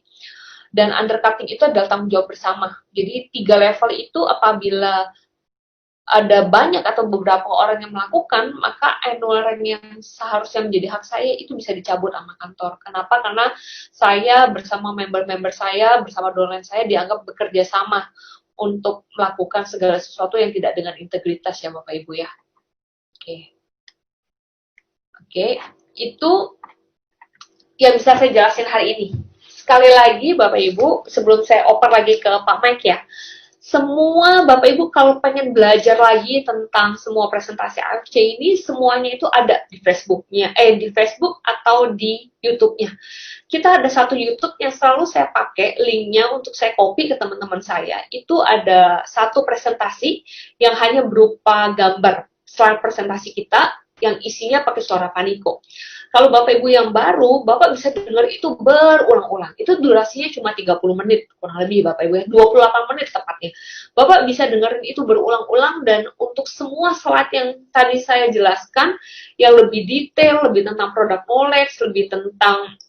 Speaker 2: Dan undercutting itu adalah tanggung jawab bersama. Jadi 3 level itu apabila ada banyak atau beberapa orang yang melakukan, maka annual rent yang seharusnya menjadi hak saya itu bisa dicabut sama kantor. Kenapa? Karena saya bersama member-member saya, bersama downline saya dianggap bekerja sama untuk melakukan segala sesuatu yang tidak dengan integritas ya Bapak Ibu ya. Oke. Oke, itu yang bisa saya jelasin hari ini. Sekali lagi Bapak Ibu, sebelum saya oper lagi ke Pak Mike ya, semua Bapak Ibu kalau pengen belajar lagi tentang semua presentasi AFC ini, semuanya itu ada di Facebooknya, di Facebook atau di YouTube-nya. Kita ada satu YouTube yang selalu saya pakai linknya untuk saya copy ke teman-teman saya. Itu ada satu presentasi yang hanya berupa gambar slide presentasi kita yang isinya pakai suara Paniko. Kalau Bapak Ibu yang baru, Bapak bisa dengar itu berulang-ulang. Itu durasinya cuma 30 menit, kurang lebih Bapak Ibu ya, 28 menit tepatnya. Bapak bisa dengerin itu berulang-ulang dan untuk semua slide yang tadi saya jelaskan, yang lebih detail, lebih tentang product knowledge, lebih tentang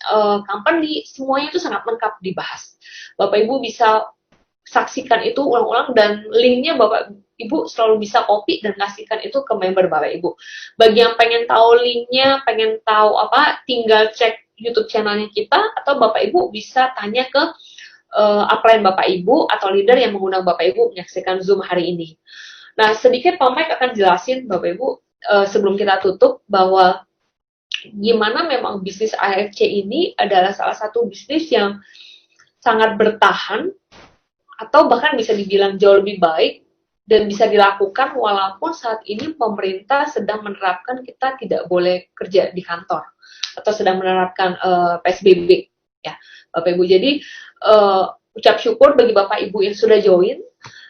Speaker 2: company, semuanya itu sangat lengkap dibahas. Bapak Ibu bisa saksikan itu ulang-ulang dan linknya Bapak Ibu selalu bisa copy dan kasihkan itu ke member Bapak Ibu. Bagi yang pengen tahu linknya, pengen tahu apa, tinggal cek YouTube channelnya kita atau Bapak Ibu bisa tanya ke upline Bapak Ibu atau leader yang mengundang Bapak Ibu menyaksikan Zoom hari ini. Nah, sedikit Pak Mike akan jelasin Bapak Ibu sebelum kita tutup bahwa gimana memang bisnis AFC ini adalah salah satu bisnis yang sangat bertahan atau bahkan bisa dibilang jauh lebih baik dan bisa dilakukan walaupun saat ini pemerintah sedang menerapkan kita tidak boleh kerja di kantor atau sedang menerapkan PSBB ya Bapak Ibu. Jadi ucap syukur bagi Bapak Ibu yang sudah join.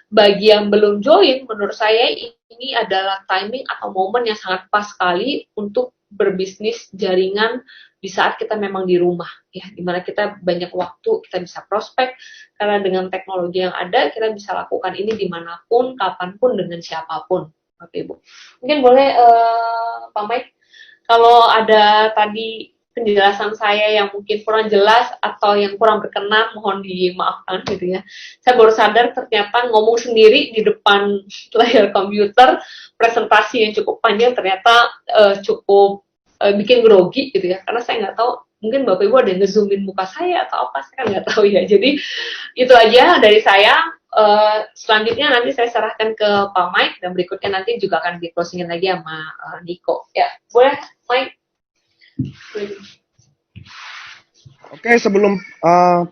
Speaker 2: Bagi yang belum join, menurut saya ini adalah timing atau momen yang sangat pas sekali untuk berbisnis jaringan di saat kita memang di rumah ya, dimana kita banyak waktu, kita bisa prospek karena dengan teknologi yang ada kita bisa lakukan ini dimanapun, kapanpun, dengan siapapun Bapak Ibu. Mungkin boleh Pak Mike kalau ada tadi penjelasan saya yang mungkin kurang jelas atau yang kurang berkenan, mohon dimaafkan gitu ya. Saya baru sadar ternyata ngomong sendiri di depan layar komputer, presentasi yang cukup panjang ternyata cukup bikin grogi gitu ya. Karena saya nggak tahu, mungkin Bapak Ibu ada yang ngezoomin muka saya atau apa, saya nggak tahu ya. Jadi itu aja dari saya. Selanjutnya nanti saya serahkan ke Pak Mike dan berikutnya nanti juga akan di closingin lagi sama Niko. Ya, boleh Mike?
Speaker 1: Oke, sebelum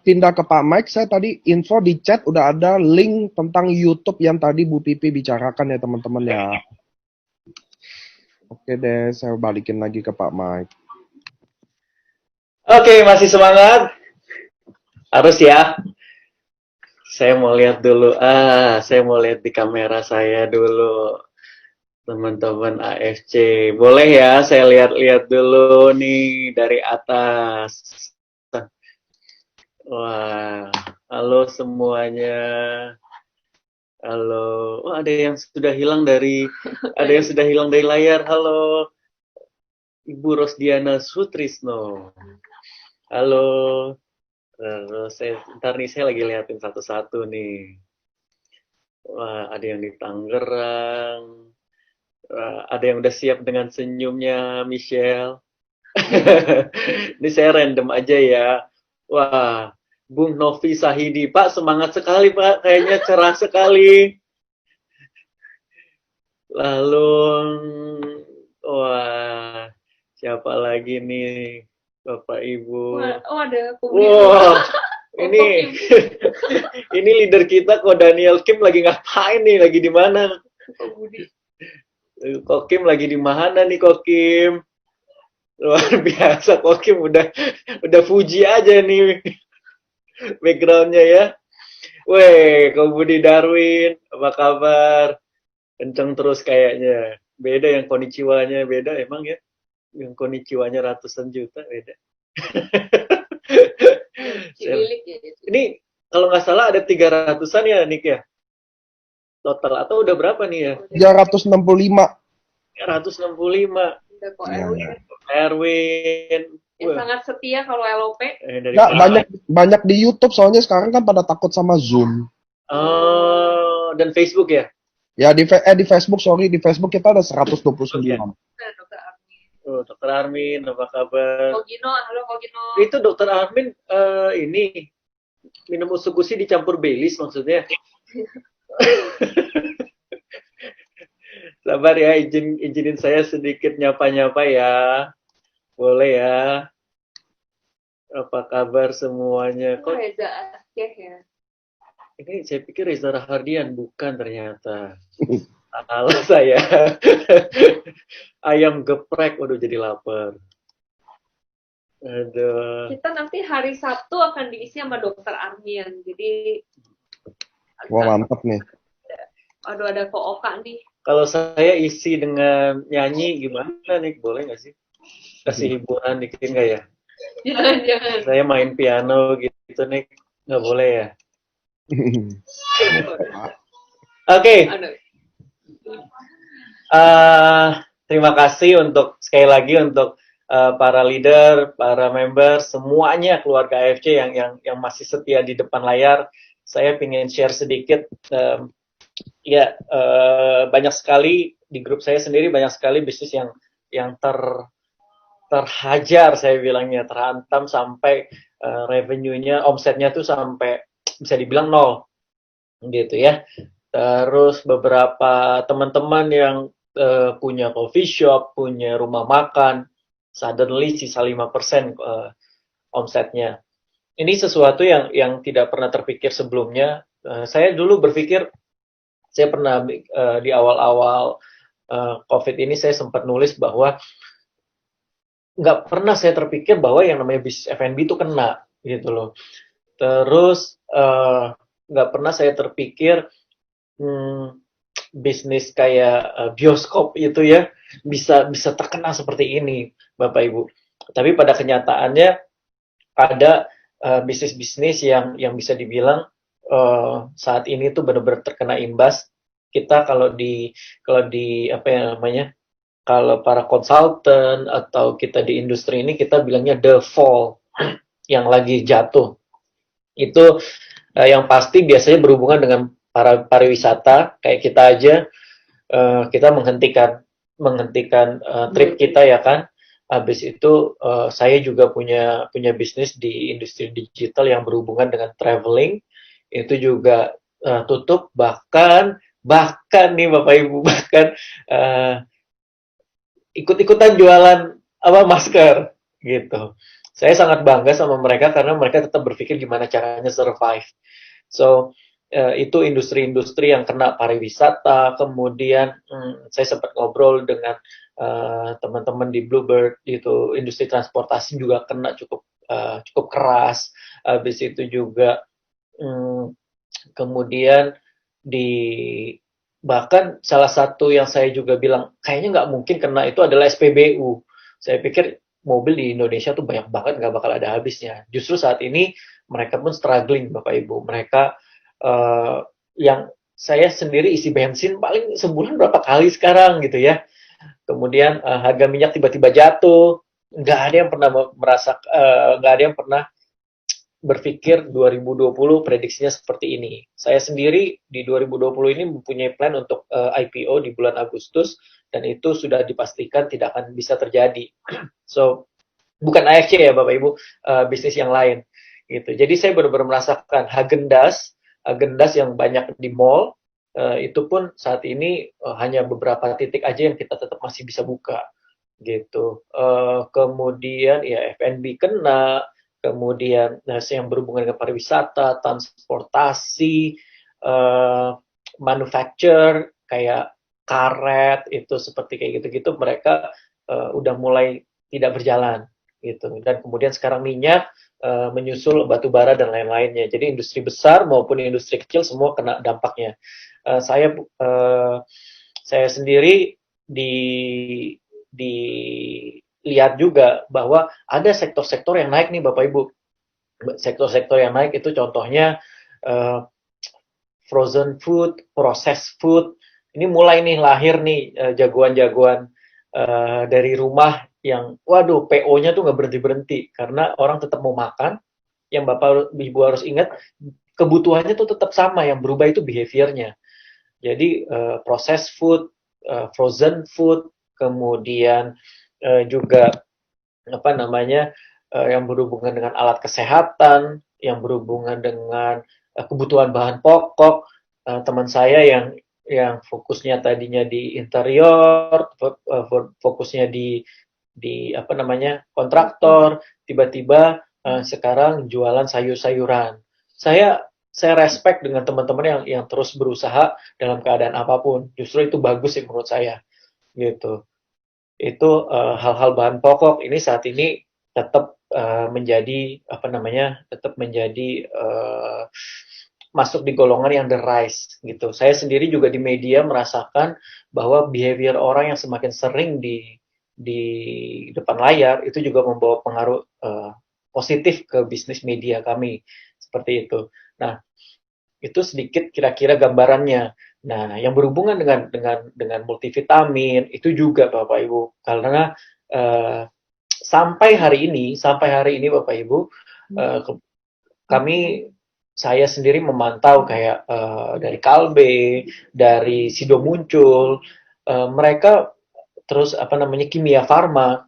Speaker 1: pindah ke Pak Mike, saya tadi info di chat udah ada link tentang YouTube yang tadi Bu Pipi bicarakan ya teman-teman ya. Oke deh, saya balikin lagi ke Pak Mike.
Speaker 3: Oke, masih semangat? Harus ya. Saya mau lihat dulu. Saya mau lihat di kamera saya dulu. Teman-teman AFC. Boleh ya, saya lihat-lihat dulu nih dari atas. Wah, halo semuanya. Halo. Oh, ada yang sudah hilang dari layar. Halo. Ibu Rosdiana Sutrisno. Halo. Terus ntar nih saya lagi liatin satu-satu nih. Wah, ada yang di Tangerang. Ada yang udah siap dengan senyumnya Michelle. Ini saya random aja ya. Wah, Bung Novi Sahidi. Pak, semangat sekali Pak. Kayaknya cerah sekali. Lalu, wah, siapa lagi nih? Bapak Ibu.
Speaker 2: Oh, ada
Speaker 3: Wah, ini ini leader kita kok Daniel Kim lagi ngapain nih? Lagi di mana? Kok Kim lagi di mana nih Kok Kim? Luar biasa Kok Kim udah Fuji aja nih backgroundnya ya. Weh, Kok Budi Darwin, apa kabar? Kenceng terus kayaknya. Beda yang konnichiwa-nya beda emang ya. Yang konnichiwa-nya ratusan juta beda. Ini kalau nggak salah ada 300-an ya Nick ya? Total atau udah berapa nih ya?
Speaker 1: 365.
Speaker 3: 365. Erwin.
Speaker 2: Yang sangat setia kalau LOP.
Speaker 1: Nggak, banyak di YouTube soalnya sekarang kan pada takut sama Zoom.
Speaker 3: Oh, dan Facebook ya?
Speaker 1: Ya di Facebook, sorry, di Facebook kita ada 129.
Speaker 2: Nah, Dokter Armin.
Speaker 3: Oh, Dokter Armin, apa kabar?
Speaker 2: Kogino, halo Kogino.
Speaker 3: Itu Dokter Armin ini minum usugusi dicampur Baileys maksudnya. Sabar ya, izinin saya sedikit nyapa-nyapa ya. Boleh ya. Apa kabar semuanya?
Speaker 2: Kok
Speaker 3: Kok
Speaker 2: Reza Askeh ya?
Speaker 3: ini saya pikir Reza Rahardian, bukan ternyata. Salah saya. Ayam geprek, waduh jadi lapar. Aduh.
Speaker 2: Kita nanti hari Sabtu akan diisi sama Dokter Armin. Jadi
Speaker 1: Wah, mantap nih.
Speaker 2: aduh ada Ko Oka nih.
Speaker 3: Kalau saya isi dengan nyanyi gimana nih? Boleh nggak sih? Kasih hiburan dikit nggak ya?
Speaker 2: Jangan.
Speaker 3: Saya main piano gitu nih, nggak boleh ya? Oke.
Speaker 2: Aduh.
Speaker 3: Terima kasih untuk sekali lagi untuk para leader, para member, semuanya keluarga AFC yang masih setia di depan layar. Saya ingin share sedikit. Banyak sekali di grup saya sendiri, banyak sekali bisnis yang terhajar, saya bilangnya, terhantam sampai revenue-nya, omsetnya tuh sampai bisa dibilang nol, gitu ya. Terus beberapa teman-teman yang punya coffee shop, punya rumah makan, suddenly sisa 5% omsetnya. Ini sesuatu yang tidak pernah terpikir sebelumnya. Saya dulu berpikir, saya pernah di awal-awal COVID ini saya sempat nulis bahwa nggak pernah saya terpikir bahwa yang namanya bisnis F&B itu kena, gitu loh. Terus nggak pernah saya terpikir bisnis kayak bioskop itu ya bisa terkenal seperti ini, Bapak Ibu. Tapi pada kenyataannya ada bisnis-bisnis yang bisa dibilang saat ini tuh benar-benar terkena imbas. Kita kalau di apa ya namanya, kalau para konsultan atau kita di industri ini kita bilangnya the fall, yang lagi jatuh. Itu yang pasti biasanya berhubungan dengan para pariwisata kayak kita aja. Kita menghentikan trip kita ya kan. Habis itu saya juga punya bisnis di industri digital yang berhubungan dengan traveling, itu juga tutup, bahkan nih Bapak Ibu, bahkan ikut-ikutan jualan masker gitu. Saya sangat bangga sama mereka karena mereka tetap berpikir gimana caranya survive. So itu industri-industri yang kena pariwisata. Kemudian saya sempat ngobrol dengan teman-teman di Bluebird, itu industri transportasi juga kena cukup keras. Habis itu juga kemudian bahkan salah satu yang saya juga bilang kayaknya nggak mungkin kena itu adalah SPBU. Saya pikir mobil di Indonesia tuh banyak banget, nggak bakal ada habisnya. Justru saat ini mereka pun struggling, Bapak Ibu. Mereka yang saya sendiri isi bensin paling sebulan berapa kali sekarang gitu ya. Kemudian harga minyak tiba-tiba jatuh. Nggak ada yang pernah nggak ada yang pernah berpikir 2020 prediksinya seperti ini. Saya sendiri di 2020 ini mempunyai plan untuk IPO di bulan Agustus, dan itu sudah dipastikan tidak akan bisa terjadi. So, bukan AFC ya Bapak Ibu, bisnis yang lain. Gitu. Jadi saya benar-benar merasakan Häagen-Dazs yang banyak di mall, itu pun saat ini hanya beberapa titik aja yang kita tetap masih bisa buka. Gitu. Kemudian ya F&B kena, kemudian yang berhubungan dengan pariwisata, transportasi, manufacture kayak karet itu seperti kayak gitu-gitu, mereka udah mulai tidak berjalan gitu. Dan kemudian sekarang minyak menyusul batu bara dan lain-lainnya. Jadi industri besar maupun industri kecil semua kena dampaknya. Saya sendiri dilihat juga bahwa ada sektor-sektor yang naik nih Bapak Ibu. Sektor-sektor yang naik itu contohnya frozen food, processed food. Ini mulai nih lahir nih jagoan-jagoan dari rumah yang waduh PO-nya tuh nggak berhenti-berhenti karena orang tetap mau makan. Yang Bapak Ibu harus ingat, kebutuhannya tuh tetap sama, yang berubah itu behavior-nya. Jadi processed food, frozen food, kemudian juga apa namanya yang berhubungan dengan alat kesehatan, yang berhubungan dengan kebutuhan bahan pokok. Teman saya yang fokusnya tadinya di interior, fokusnya di apa namanya kontraktor, tiba-tiba sekarang jualan sayur-sayuran. Saya respect dengan teman-teman yang terus berusaha dalam keadaan apapun. Justru itu bagus sih menurut saya, gitu. Itu hal-hal bahan pokok ini saat ini tetap menjadi apa namanya, tetap menjadi masuk di golongan yang the rise gitu. Saya sendiri juga di media merasakan bahwa behavior orang yang semakin sering di depan layar itu juga membawa pengaruh positif ke bisnis media kami seperti itu. Nah, itu sedikit kira-kira gambarannya. Nah, yang berhubungan dengan multivitamin itu juga Bapak Ibu, karena sampai hari ini Bapak Ibu, kami saya sendiri memantau kayak dari Kalbe, dari Sido Muncul, mereka terus apa namanya Kimia Farma,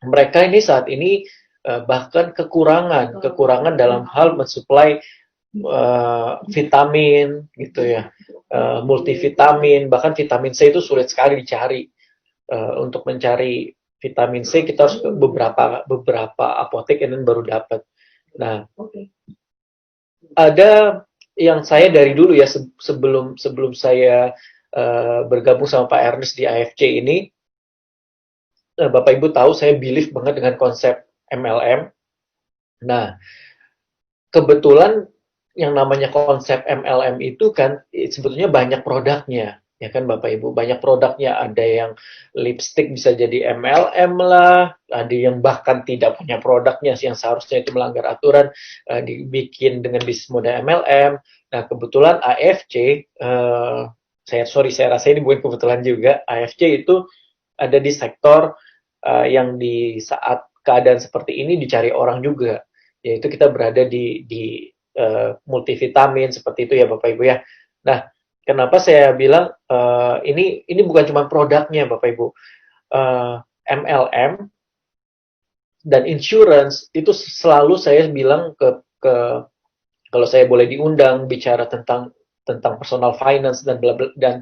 Speaker 3: mereka ini saat ini bahkan kekurangan dalam hal mensuplai vitamin gitu ya, multivitamin, bahkan vitamin C itu sulit sekali dicari. Untuk mencari vitamin C kita harus ke beberapa apotek dan baru dapat. Nah, ada yang saya dari dulu ya sebelum saya bergabung sama Pak Ernest di AFC ini, Bapak Ibu tahu saya believe banget dengan konsep MLM. Nah, kebetulan yang namanya konsep MLM itu kan sebetulnya banyak produknya, ya kan Bapak Ibu, banyak produknya. Ada yang lipstick bisa jadi MLM lah, ada yang bahkan tidak punya produknya yang seharusnya itu melanggar aturan, dibikin dengan bisnis model MLM. Nah, kebetulan AFC, saya rasa ini bukan kebetulan juga, AFC itu ada di sektor yang di saat keadaan seperti ini dicari orang juga, yaitu kita berada di multivitamin seperti itu ya Bapak Ibu ya. Nah, kenapa saya bilang ini bukan cuma produknya Bapak Ibu, MLM dan insurance itu selalu saya bilang ke kalau saya boleh diundang bicara tentang personal finance dan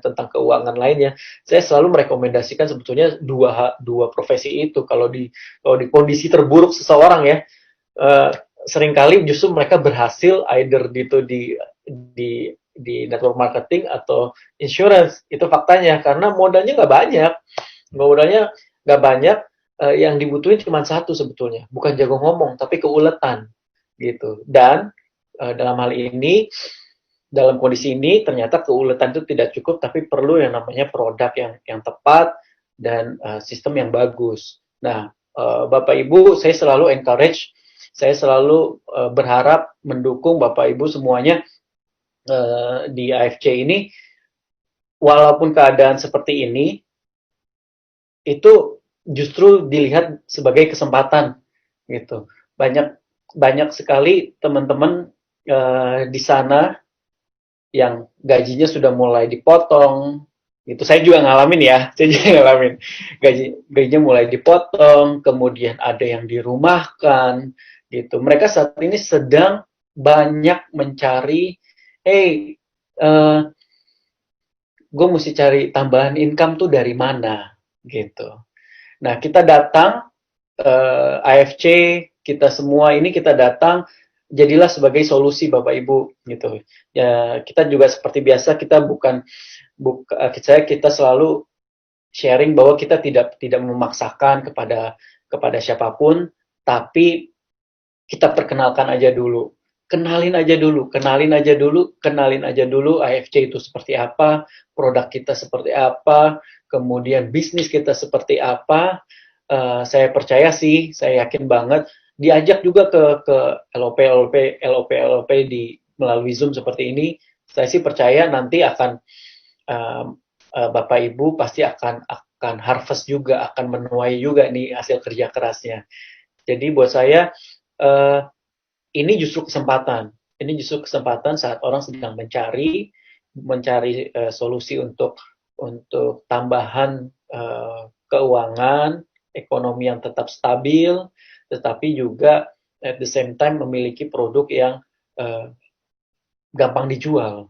Speaker 3: tentang keuangan lainnya, saya selalu merekomendasikan sebetulnya dua profesi itu kalau di kondisi terburuk seseorang ya, seringkali justru mereka berhasil either di network marketing atau insurance. Itu faktanya, karena modalnya nggak banyak, yang dibutuhin cuma satu sebetulnya, bukan jago ngomong tapi keuletan gitu. Dan dalam hal ini, dalam kondisi ini ternyata keuletan itu tidak cukup, tapi perlu yang namanya produk yang tepat dan sistem yang bagus. Nah, Bapak Ibu, saya selalu encourage, saya selalu berharap mendukung Bapak Ibu semuanya di AFC ini, walaupun keadaan seperti ini, itu justru dilihat sebagai kesempatan gitu. Banyak sekali teman-teman di sana yang gajinya sudah mulai dipotong. Itu saya juga ngalamin ya, gajinya mulai dipotong, kemudian ada yang dirumahkan gitu. Mereka saat ini sedang banyak mencari, gue mesti cari tambahan income tuh dari mana gitu. Nah, kita datang AFC, kita semua ini kita datang, jadilah sebagai solusi Bapak Ibu gitu. Ya, kita juga seperti biasa, kita selalu sharing bahwa kita tidak memaksakan kepada siapapun, tapi kita perkenalkan aja dulu. Kenalin aja dulu AFC itu seperti apa, produk kita seperti apa, kemudian bisnis kita seperti apa. Saya percaya sih, saya yakin banget diajak juga ke LOP di melalui Zoom seperti ini. Saya sih percaya nanti akan Bapak Ibu pasti akan harvest juga, akan menuai juga nih hasil kerja kerasnya. Jadi buat saya ini justru kesempatan saat orang sedang mencari mencari solusi untuk tambahan keuangan, ekonomi yang tetap stabil, tetapi juga at the same time memiliki produk yang gampang dijual.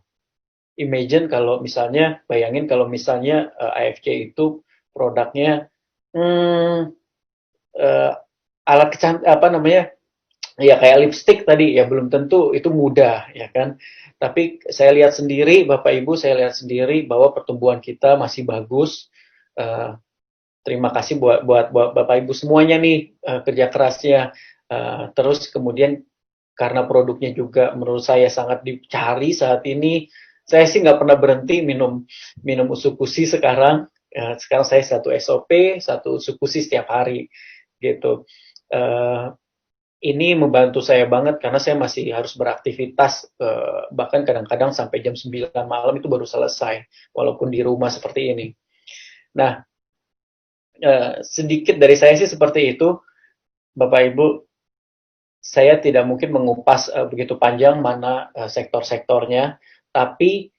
Speaker 3: Imagine kalau misalnya, bayangin kalau misalnya AFC itu produknya alat apa namanya, ya kayak lipstick tadi, ya belum tentu itu mudah, ya kan. Tapi saya lihat sendiri, Bapak Ibu, saya lihat sendiri bahwa pertumbuhan kita masih bagus. Terima kasih buat Bapak Ibu semuanya nih, kerja kerasnya. Terus kemudian karena produknya juga menurut saya sangat dicari saat ini, saya sih nggak pernah berhenti minum usukusi sekarang. Sekarang saya satu SOP, satu usukusi setiap hari, gitu. Ini membantu saya banget karena saya masih harus beraktivitas, bahkan kadang-kadang sampai jam 9 malam itu baru selesai, walaupun di rumah seperti ini. Nah, sedikit dari saya sih seperti itu, Bapak Ibu. Saya tidak mungkin mengupas begitu panjang mana sektor-sektornya, tapi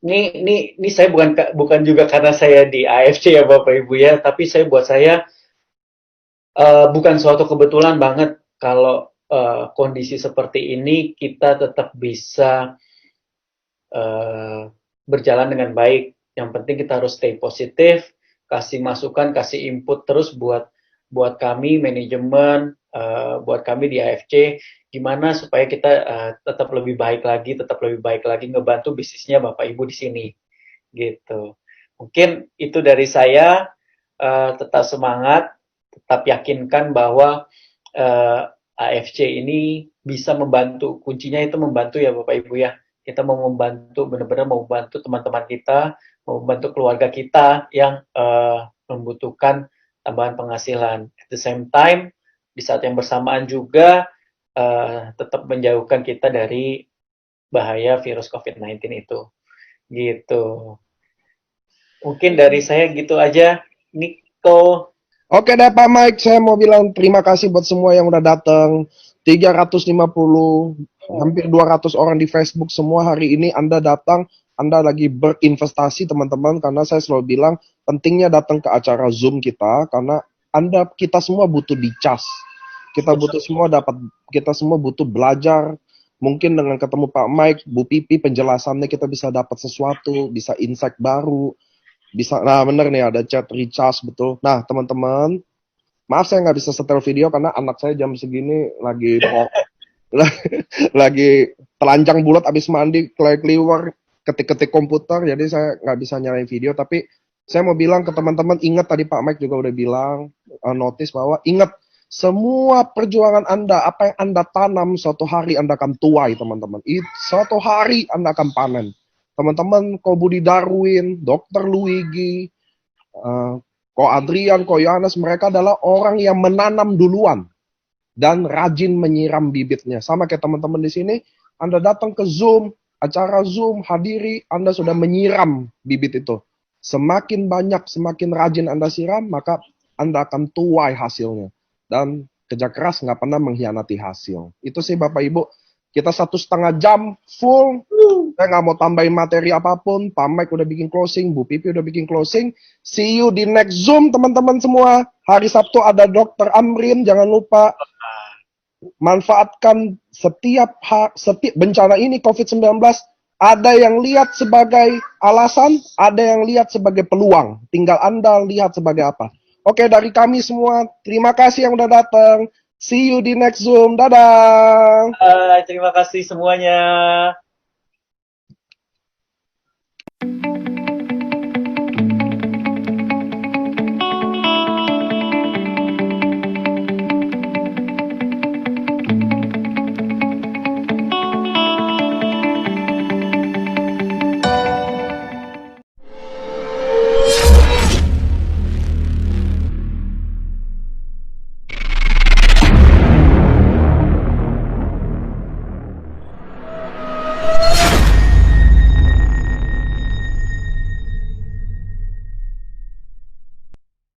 Speaker 3: ini saya bukan juga karena saya di AFC ya Bapak Ibu ya, tapi buat saya bukan suatu kebetulan banget kalau kondisi seperti ini kita tetap bisa berjalan dengan baik. Yang penting kita harus stay positif, kasih masukan, kasih input terus buat kami manajemen, buat kami di AFC, gimana supaya kita tetap lebih baik lagi ngebantu bisnisnya Bapak Ibu di sini, gitu. Mungkin itu dari saya. Tetap semangat, tetap yakinkan bahwa AFC ini bisa membantu. Kuncinya itu membantu ya Bapak Ibu ya. Kita mau membantu, benar-benar mau membantu teman-teman kita, mau membantu keluarga kita yang membutuhkan tambahan penghasilan. At the same time, di saat yang bersamaan juga tetap menjauhkan kita dari bahaya virus COVID-19 itu. Gitu. Mungkin dari saya gitu aja. Niko.
Speaker 1: Oke deh Pak Mike, saya mau bilang terima kasih buat semua yang udah datang. 350, hampir 200 orang di Facebook semua hari ini Anda datang, Anda lagi berinvestasi teman-teman, karena saya selalu bilang pentingnya datang ke acara Zoom kita, karena kita semua butuh dicas. Kita semua butuh belajar. Mungkin dengan ketemu Pak Mike, Bu Pipi, penjelasannya kita bisa dapat sesuatu, bisa insight baru. Bisa, nah bener nih ada chat recharge betul. Nah teman-teman, maaf saya nggak bisa setel video karena anak saya jam segini lagi telanjang bulat abis mandi keluar ketik-ketik komputer, jadi saya nggak bisa nyalain video. Tapi saya mau bilang ke teman-teman, ingat tadi Pak Mike juga udah bilang, notice bahwa ingat semua perjuangan Anda, apa yang Anda tanam suatu hari Anda akan tuai teman-teman. Suatu hari Anda akan panen. Teman-teman, Ko Budi Darwin, Dr. Luigi, Ko Adrian, Ko Yohanes, mereka adalah orang yang menanam duluan dan rajin menyiram bibitnya. Sama kayak teman-teman di sini, Anda datang ke Zoom, acara Zoom, hadiri, Anda sudah menyiram bibit itu. Semakin banyak, semakin rajin Anda siram, maka Anda akan tuai hasilnya. Dan kerja keras nggak pernah mengkhianati hasil. Itu sih Bapak Ibu. Kita 1,5 jam full. Saya nggak mau tambahin materi apapun. Pak Mike udah bikin closing, Bu Pipi udah bikin closing. See you di next Zoom teman-teman semua. Hari Sabtu ada Dr. Amrin, jangan lupa. Manfaatkan setiap bencana ini COVID-19. Ada yang lihat sebagai alasan, ada yang lihat sebagai peluang. Tinggal Anda lihat sebagai apa. Oke, dari kami semua, terima kasih yang udah datang. See you di next Zoom. Dadah.
Speaker 3: Terima kasih semuanya.